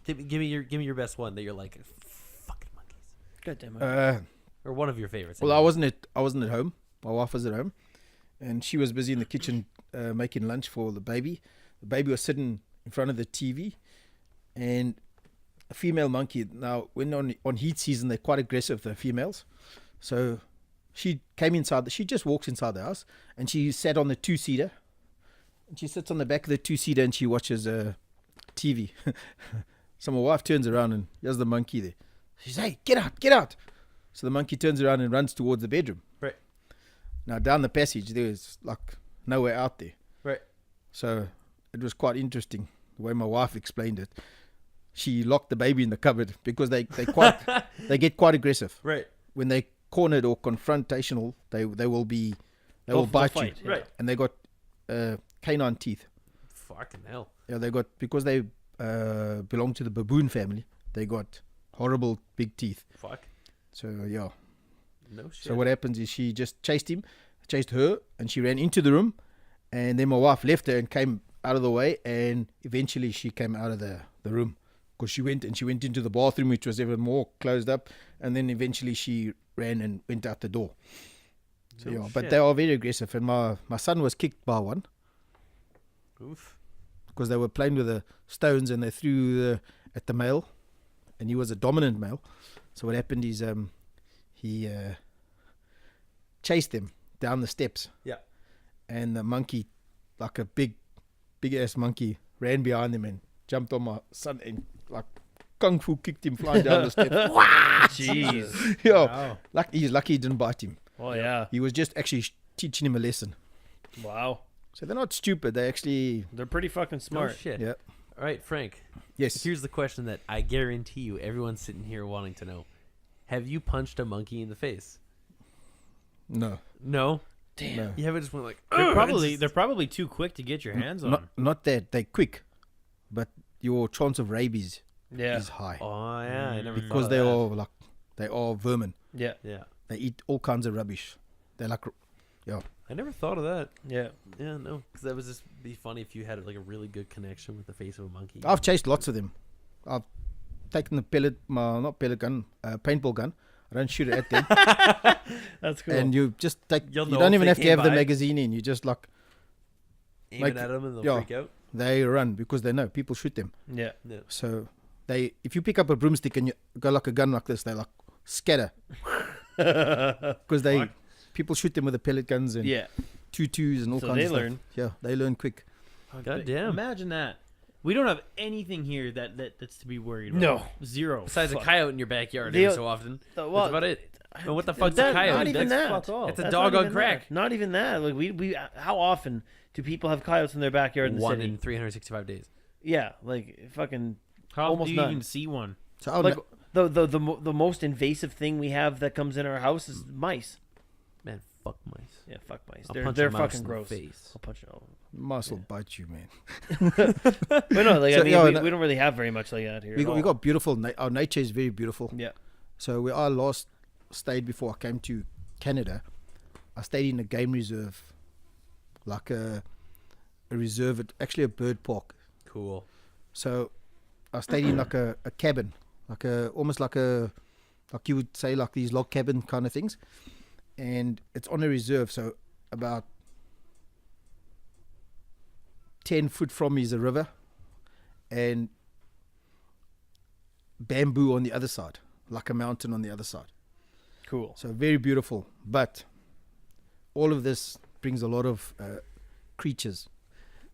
Give me your best one that you're like fucking monkeys, God damn it. or one of your favorites. Well, I wasn't at home. My wife was at home, and she was busy in the kitchen making lunch for the baby. The baby was sitting in front of the TV, and a female monkey. Now, when on heat season, they're quite aggressive, the females. So she came inside. She just walks inside the house, and she sat on the 2-seater. And she sits on the back of the 2-seater, and she watches TV. So my wife turns around, and here's the monkey there. She says, "Hey, get out, get out!" So the monkey turns around and runs towards the bedroom. Right. Now down the passage, there's like nowhere out there. Right. So it was quite interesting the way my wife explained it. She locked the baby in the cupboard because they get quite aggressive Right. when they cornered or confrontational. They will They'll bite fight, you. yeah. Right. And they got canine teeth. Fucking hell. Yeah, they got, because they belong to the baboon family. They got horrible big teeth. Fuck. So yeah. No shit. So what happens is she just chased her, and she ran into the room, and then my wife left her and came out of the way, and eventually she came out of the room because she went into the bathroom, which was even more closed up, and then eventually she ran and went out the door. So No yeah, but shit. they are very aggressive, and my son was kicked by one Oof. because they were playing with the stones and they threw at the male, and he was a dominant male. So what happened is he chased them down the steps. Yeah. And the monkey, like a big ass monkey, ran behind him and jumped on my son and like kung fu kicked him flying down the steps. Jeez. Yeah, Wow. he's lucky he didn't bite him. Oh, yeah. He was just actually teaching him a lesson. Wow. So they're not stupid. They actually, They're pretty fucking No smart. shit. yeah. All right, Frank. Yes. Here's the question that I guarantee you everyone's sitting here wanting to know. Have you punched a monkey in the face? No. No? Damn. No. You haven't just went like, They're probably too quick to get your hands on. Not that they're quick, but your chance of rabies Yeah. is high oh, yeah, I never because thought they of are they are vermin. Yeah. that. Yeah. They eat all kinds of rubbish. They're like, I never thought of that. Yeah. Yeah, no. Because that was just be funny if you had like a really good connection with the face of a monkey. I've chased lots of them. I've taken the not pellet gun, paintball gun. I don't shoot it at them, That's cool. and you just take. You'll You know don't if even they have to came have the by. magazine in. You just like Aim like- it at them and they'll yeah. freak out. they run because they know people shoot them. yeah. Yeah. So if you pick up a broomstick and you go like a gun like this, they like scatter because people shoot them with the pellet guns and Yeah. tutus and all So kinds they of stuff. learn. Yeah, they learn quick. God damn. Imagine that. We don't have anything here that's to be worried about. No. Zero. Besides a Fuck. coyote in your backyard They- every so often. Well, That's about it. And what the fuck's a that- coyote? Not even That's that. fuck all. It's a That's dog not on even crack. that. Not even that. Like we how often do people have coyotes in their backyard in the One city? in 365 days. Yeah, like fucking How almost do you none. even see one? So I'll like ne- the most invasive thing we have that comes in our house is mice. Man, fuck mice. Yeah, fuck mice. I'll They're punch they're a mouse fucking in the gross. face. I'll punch it all. mice will bite you, man. But no, like So, I mean, yeah, we, no- we don't really have very much like that here. We at got, all. we got beautiful. Our nature is very beautiful. Yeah. So where I last stayed before I came to Canada, I stayed in a game reserve, like a reserve, actually a bird park. Cool. So I stayed in like a cabin, almost like you would say like these log cabin kind of things, and it's on a reserve. So about 10 foot from me is a river, and bamboo on the other side, like a mountain on the other side. Cool. So very beautiful, but all of this brings a lot of creatures.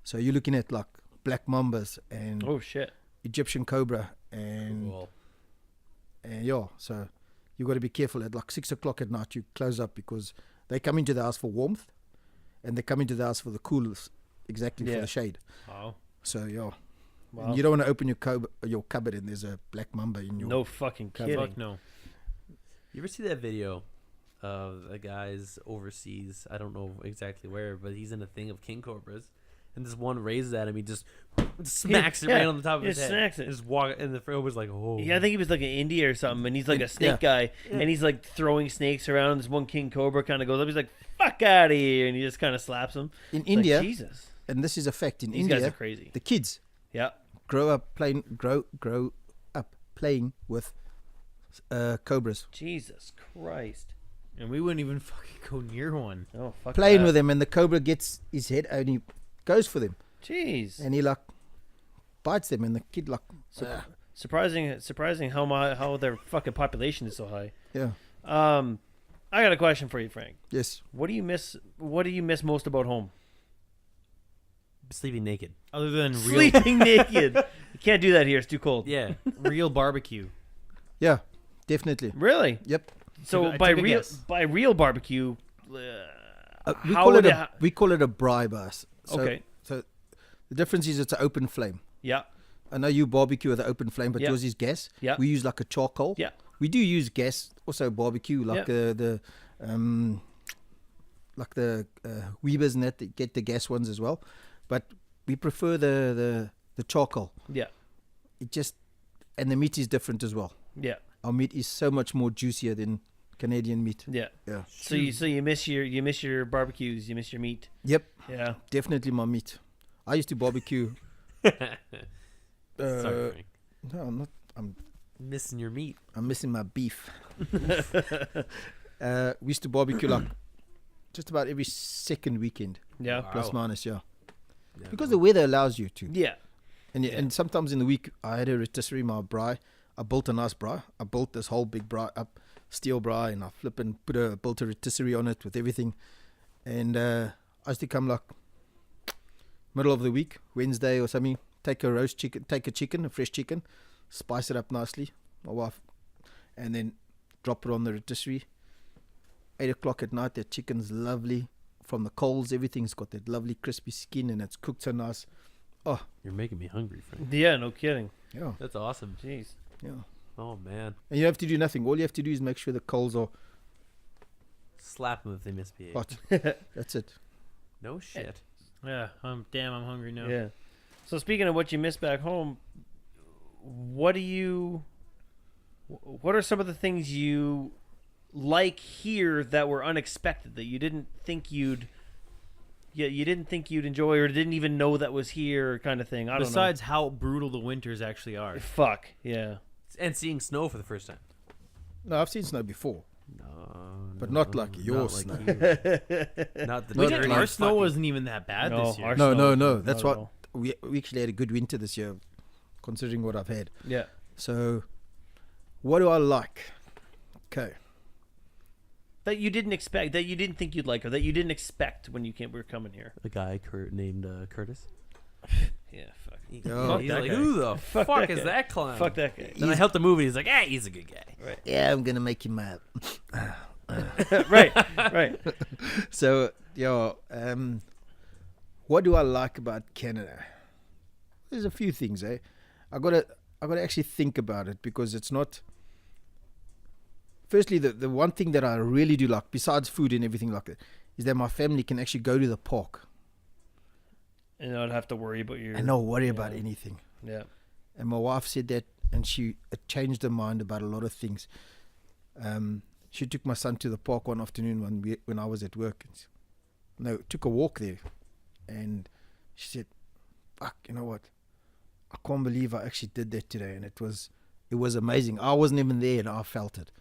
So you're looking at like black mambas and Oh shit. Egyptian cobra and Cool. yeah. So you got to be careful. At like 6 o'clock at night, you close up because they come into the house for warmth, and they come into the house for the coolness, exactly for Yeah. the shade. Wow. So yeah, Wow. you don't want to open your cupboard and there's a black mamba in your. No fucking kidding. Fuck no. You ever see that video of a guy's overseas? I don't know exactly where, but he's in a thing of king cobras, and this one raises at him. He just smacks it yeah, right on the top of he his just head. smacks it. Just walk, and the cobra's like, "Oh." Yeah, I think he was like in India or something, and he's like a snake guy, and he's like throwing snakes around. This one king cobra kind of goes up. He's like, "Fuck out of here!" and he just kind of slaps him. In It's India, like, Jesus, and this is a fact. In these guys are India, crazy. the kids Yeah, grow up playing with cobras, Jesus Christ. And we wouldn't even fucking go near one. Oh fuck. playing that. with them, and the cobra gets his head and he goes for them, Jeez. and he like bites them, and the kid like Surprising how their fucking population is so high. yeah, I got a question for you, Frank. yes. What do you miss? What do you miss most about home? Sleeping naked. Other than real, Sleeping naked. You can't do that here. It's too cold. Yeah. real barbecue. Yeah, definitely. Really? Yep. So I by took a real guess. by real barbecue, We how call would it it a ha- we call it a braai bus. So, Okay. So the difference is it's an open flame. yeah, I know you barbecue with an open flame, but Yeah. yours is gas. Yeah. We use like a charcoal. yeah, We do use gas, also barbecue, like the Weber's and that, they get the gas ones as well. But we prefer the charcoal. yeah, It just, and the meat is different as well. yeah, Our meat is so much more juicier than Canadian meat. yeah. Yeah. So you miss your barbecues, you miss your meat. Yep, Yeah. definitely my meat. I used to barbecue. Sorry, Uh, Frank. no, I'm not. Missing your meat. I'm missing my beef. We used to barbecue like just about every second weekend, Yeah. Wow. plus minus, yeah. Yeah, Because no. the weather allows you to. Yeah. And sometimes in the week, I had a rotisserie, my braai. I built a nice braai. I built this whole big braai up, steel braai, and I built a rotisserie on it with everything. And I used to come like middle of the week, Wednesday or something, take a fresh chicken, spice it up nicely, my wife, and then drop it on the rotisserie. 8 o'clock at night, that chicken's lovely. From the coals, everything's got that lovely crispy skin and it's cooked so nice. You're making me hungry, Frank. Yeah, no kidding. Yeah, That's awesome. Jeez. yeah. Oh man, And you have to do nothing. All you have to do is make sure the coals are slap them if they misbehave. hot. That's it. No shit. Yeah, I'm hungry now. Yeah. So speaking of what you miss back home, what are some of the things you like here that were unexpected that you didn't think you'd enjoy or didn't even know that was here kind of thing? I don't Besides how brutal the winters actually are. know. Fuck. Yeah. And seeing snow for the first time. No, I've seen snow before, No, but not like your not like snow. you. Not the We dirty didn't, our snow fucking- wasn't even that bad No, this year. our No, snow- no. not That's at what all. we actually had a good winter this year, considering what I've had. Yeah. So, what do I like? Okay. That you didn't expect, that you didn't think you'd like, or that you didn't expect when you were coming here. A guy named Curtis. Yeah. Fuck. Oh, He's that like, guy. who the Fuck fuck that is guy. that clown? Fuck that guy. Then I helped the movie. He's like, hey, he's a good guy. Yeah, I'm gonna make him mad. Right. Right. So, what do I like about Canada? There's a few things, eh? I gotta actually think about it because it's not. Firstly, the one thing that I really do like, besides food and everything like that, is that my family can actually go to the park And I'd have to worry about your. and not worry yeah. about anything. Yeah. And my wife said that, and it changed her mind about a lot of things. She took my son to the park one afternoon when I was at work. Took a walk there, and she said, "Fuck, you know what? I can't believe I actually did that today, and it was amazing. I wasn't even there, and I felt it.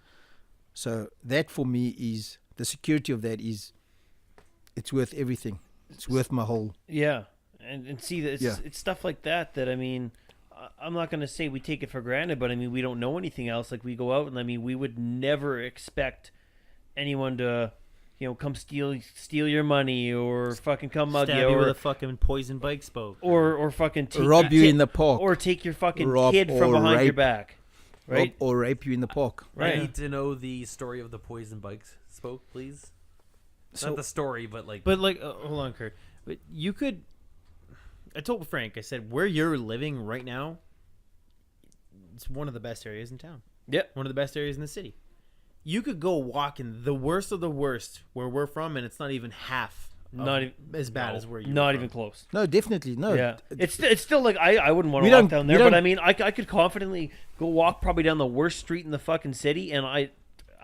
So that for me is the security of that is, it's worth everything. It's worth my whole. Yeah, and see that it's stuff like that I mean, I'm not gonna say we take it for granted, but I mean we don't know anything else. Like we go out and I mean we would never expect anyone to, come steal your money or fucking come mug Stab you you with or a fucking poison bike spoke. or fucking Rob you in the park, or take your fucking Rob kid from or behind your rape. back, right? or rape you in the park. I Right. need to know the story of the poison bikes spoke, please. So Not the story, but like. But like, hold on, Kurt. But you could. I told Frank. I said where you're living right now. It's one of the best areas in town. Yep. One of the best areas in the city. You could go walk in the worst of the worst where we're from, and it's not even half. Not of- as bad no, as where you. Not even close. no, definitely no. Yeah, it's still like I wouldn't want We to walk don't- down we there, but don't- I mean I could confidently go walk probably down the worst street in the fucking city, and I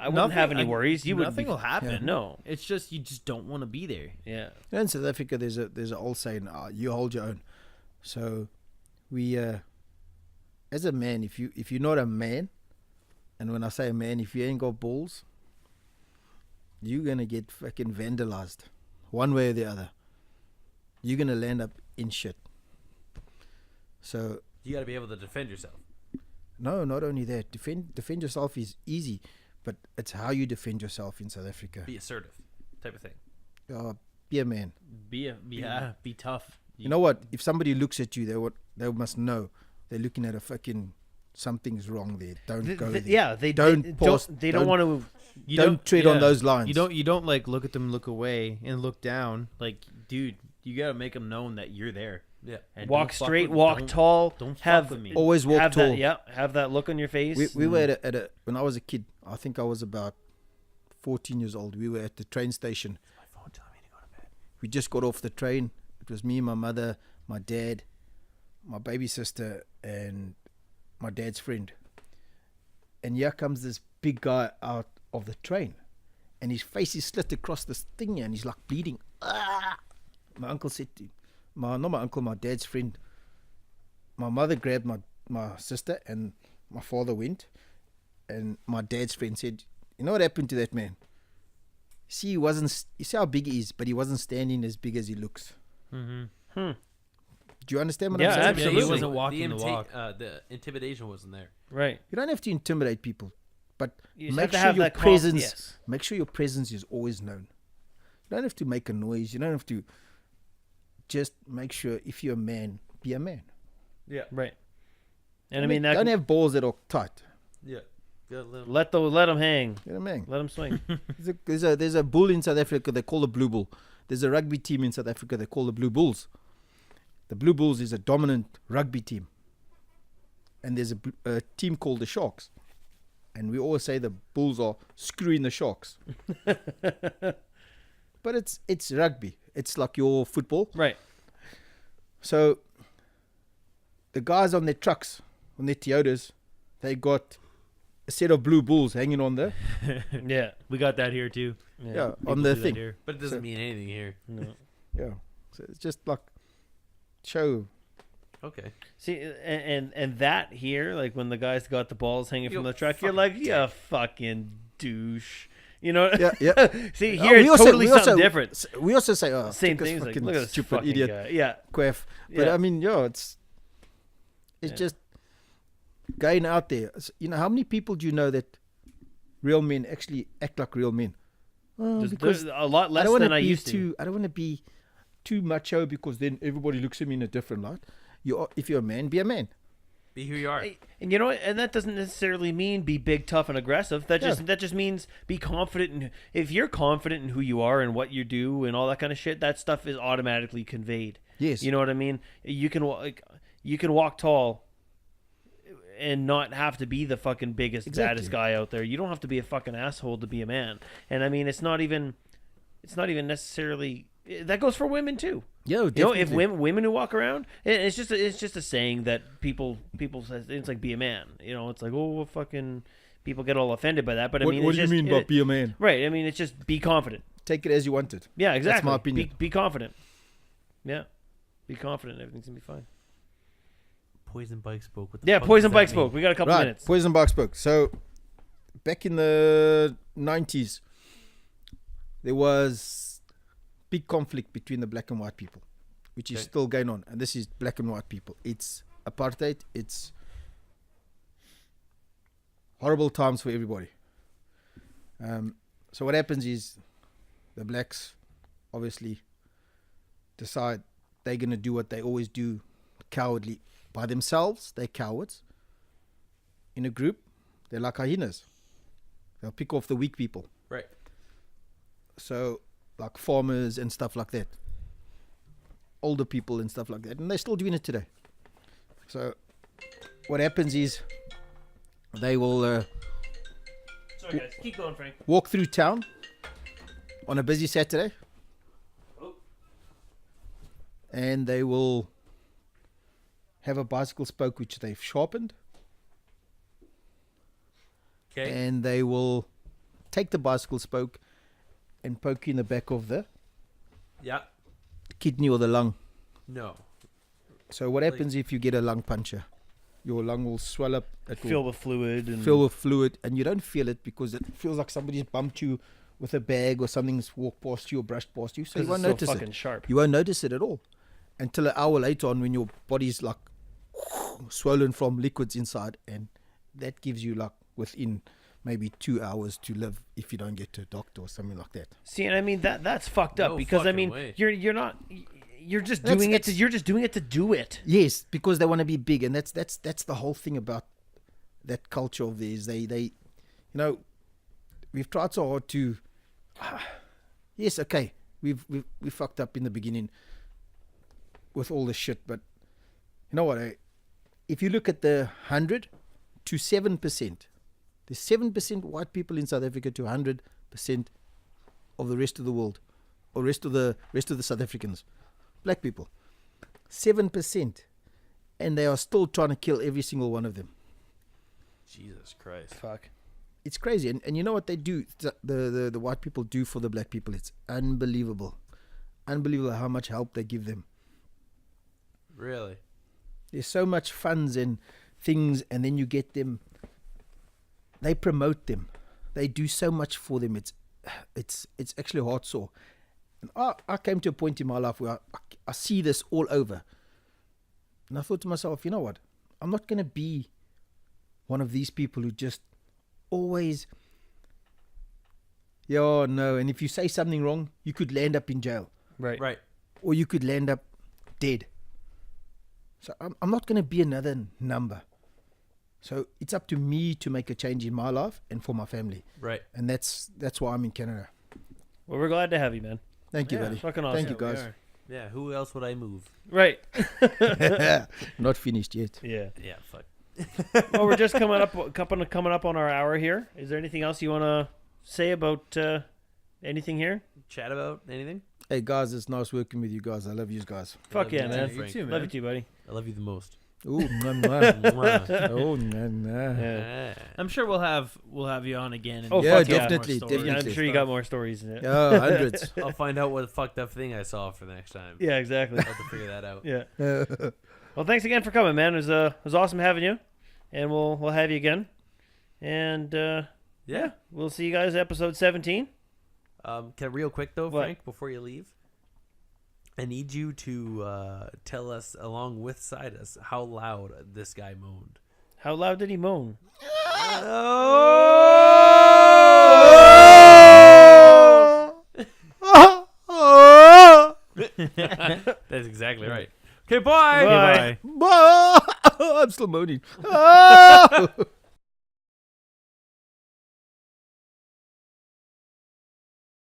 wouldn't have any worries. You Nothing would will happen. Yeah. no, It's just you just don't want to be there. yeah, In South Africa, there's an old saying, "You hold your own." So, we, as a man, if you're not a man, and when I say a man, if you ain't got balls, you're gonna get fucking vandalized, one way or the other. You're gonna land up in shit. So, You got to be able to defend yourself. no, not only that, defend yourself is easy, but it's how you defend yourself in South Africa. Be assertive, type of thing. Be a man. Be tough. You know what? If somebody looks at you, they must know they're looking at a fucking something's wrong there. Don't go there. yeah. They Don't they pause- don't, they don't don't- want to. You don't tread on yeah. those lines. You don't like look at them, look away, and look down. Like, dude, you gotta make them known that you're there. Yeah. And Walk don't fuck straight, with- walk don't- tall. don't fuck have with me. Always walk have tall. That, yeah, have that look on your face. We were at a when I was a kid. I think I was about 14 years old. We were at the train station. My phone telling me to go to bed. We just got off the train. It was me, my mother, my dad, my baby sister, and my dad's friend. And here comes this big guy out of the train, and his face is slit across this thing, and he's like bleeding. Ah! My uncle said to not my uncle, my dad's friend. My mother grabbed my sister, and my father went, and my dad's friend said, "You know what happened to that man? See, you see how big he is, but he wasn't standing as big as he looks." Mm-hmm. Do you understand what Yeah, I'm saying? absolutely. He wasn't walking the the walk. The intimidation wasn't there. right. You don't have to intimidate people, but You just make have to sure have your that presence. yes. Make sure your presence is always known. You don't have to make a noise. You don't have to. Just make sure if you're a man, be a man. Yeah. Right. And I mean that. don't have balls that are tight. Yeah. let them hang. You're a man. Let them swing. There's a bull in South Africa they call the Blue Bull. There's a rugby team in South Africa they call the Blue Bulls. the Blue Bulls is a dominant rugby team, and there's a team called the Sharks, and we always say the Bulls are screwing the Sharks. But it's rugby. It's like your football. Right. So the guys on their trucks, on their Toyotas, they got a set of Blue Bulls hanging on there. Yeah. We got that here too. Yeah, People on the do that thing. here. But it doesn't So- mean anything here. No. Yeah. So it's just like show. Okay. See, and that here, like when the guys got the balls hanging You from the truck, you're fucking like, dick. you fucking douche. You know? Yeah, yeah. See, Oh, here it's totally we something different. We also say, oh, Same this things. Like, fucking look at this stupid fucking idiot, guy. Yeah. quaff. But Yeah. I mean, yeah, it's Yeah. just going out there. You know, how many people do you know that real men actually act like real men? Oh, There's because a lot I less don't want than to I be used to. too. I don't want to be too macho because then everybody looks at me in a different light. If you're a man, be a man. Be who you are. And you know what? And that doesn't necessarily mean be big, tough, and aggressive. That just means be confident. In, if you're confident in who you are and what you do and all that kind of shit, that stuff is automatically conveyed. Yes. You know what I mean? You can walk tall and not have to be the fucking biggest, Exactly. baddest guy out there. You don't have to be a fucking asshole to be a man. And I mean, it's not even necessarily. That goes for women too. Yeah, You know, definitely. if women who walk around, it's just a saying that people says it's like be a man. You know, it's like, oh, fucking people get all offended by that. But I what mean, what it's do you just, mean by be a man? right? I mean, it's just be confident. Take it as you want it. Yeah, exactly. my opinion. Be confident. Yeah, be confident. Everything's gonna be fine. Poison Bike spoke. What the Yeah, fuck Poison does Bike that mean? spoke. We got a couple Right, minutes. Poison Bark spoke. So, back in the 90s, there was big conflict between the black and white people, which is Okay. still going on. And this is black and white people. It's apartheid. It's horrible times for everybody. So what happens is the blacks obviously decide they're going to do what they always do, cowardly. By themselves, they're cowards. In a group, they're like hyenas. They'll pick off the weak people. Right. So, like farmers and stuff like that. Older people and stuff like that. And they're still doing it today. So, what happens is they will Sorry, guys. Keep going, Frank. walk through town on a busy Saturday. And they will have a bicycle spoke which they've sharpened. Okay. And they will take the bicycle spoke and poke you in the back of the Yeah. kidney or the lung. No. So what happens if you get a lung puncture? Your lung will swell up, it will Fill with fluid and fill with fluid, and you don't feel it because it feels like somebody's bumped you with a bag or something's walked past you or brushed past you. So you because won't it's so notice fucking it. sharp. You won't notice it at all until an hour later on when your body's like swollen from liquids inside, and that gives you like within maybe 2 hours to live if you don't get to a doctor or something like that. See, and I mean that's fucked up No because I fucking mean way. you're not you're just That's- doing it to that's- you're just doing it to do it. Yes, because they want to be big, and that's the whole thing about that culture of theirs. They you know, we've tried so hard to. Yes, okay, we fucked up in the beginning with all this shit, but you know what? If you look at the 100 to 7%, there's 7% white people in South Africa to 100% of the rest of the world, or rest of the South Africans, black people. 7%, and they are still trying to kill every single one of them. Jesus Christ. Fuck. It's crazy, and you know what they do? The white people do for the black people. It's unbelievable how much help they give them. Really? There's so much funds and things, and then you get them. They promote them. They do so much for them. It's actually heart sore. And I came to a point in my life where I see this all over, and I thought to myself, you know what? I'm not going to be one of these people who just always, yeah, no. And if you say something wrong, you could land up in jail, Right. Right. or you could land up dead. So I'm not going to be another number. So it's up to me to make a change in my life and for my family. Right. And that's why I'm in Canada. Well, we're glad to have you, man. Thank you, Yeah, buddy. fucking awesome. Thank you, Yeah, we guys. are. Yeah, who else would I move? Right. Not finished yet. Yeah. Yeah, fuck. Well, we're just coming up on our hour here. Is there anything else you want to say about anything here? Chat about anything? Hey guys, it's nice working with you guys. I love you guys. Fuck yeah, you man. too, Frank. too, Love you too, buddy. I love you the most. Ooh, mwah, mwah. Mwah. Oh, nah. Yeah. I'm sure we'll have you on again. And Oh, Yeah, fuck yeah. definitely, more stories. Yeah, I'm definitely. sure you got more stories in it. Yeah, hundreds. I'll find out what fucked up thing I saw for the next time. Yeah, exactly. I'll have to figure that out. Yeah. Well, thanks again for coming, man. It was awesome having you, and we'll have you again. And Yeah. we'll see you guys episode 17. Can real quick though, What? Frank, before you leave, I need you to tell us, along with Sidus, how loud this guy moaned. How loud did he moan? That's exactly right. Okay, bye. Bye. Bye. I'm still moaning.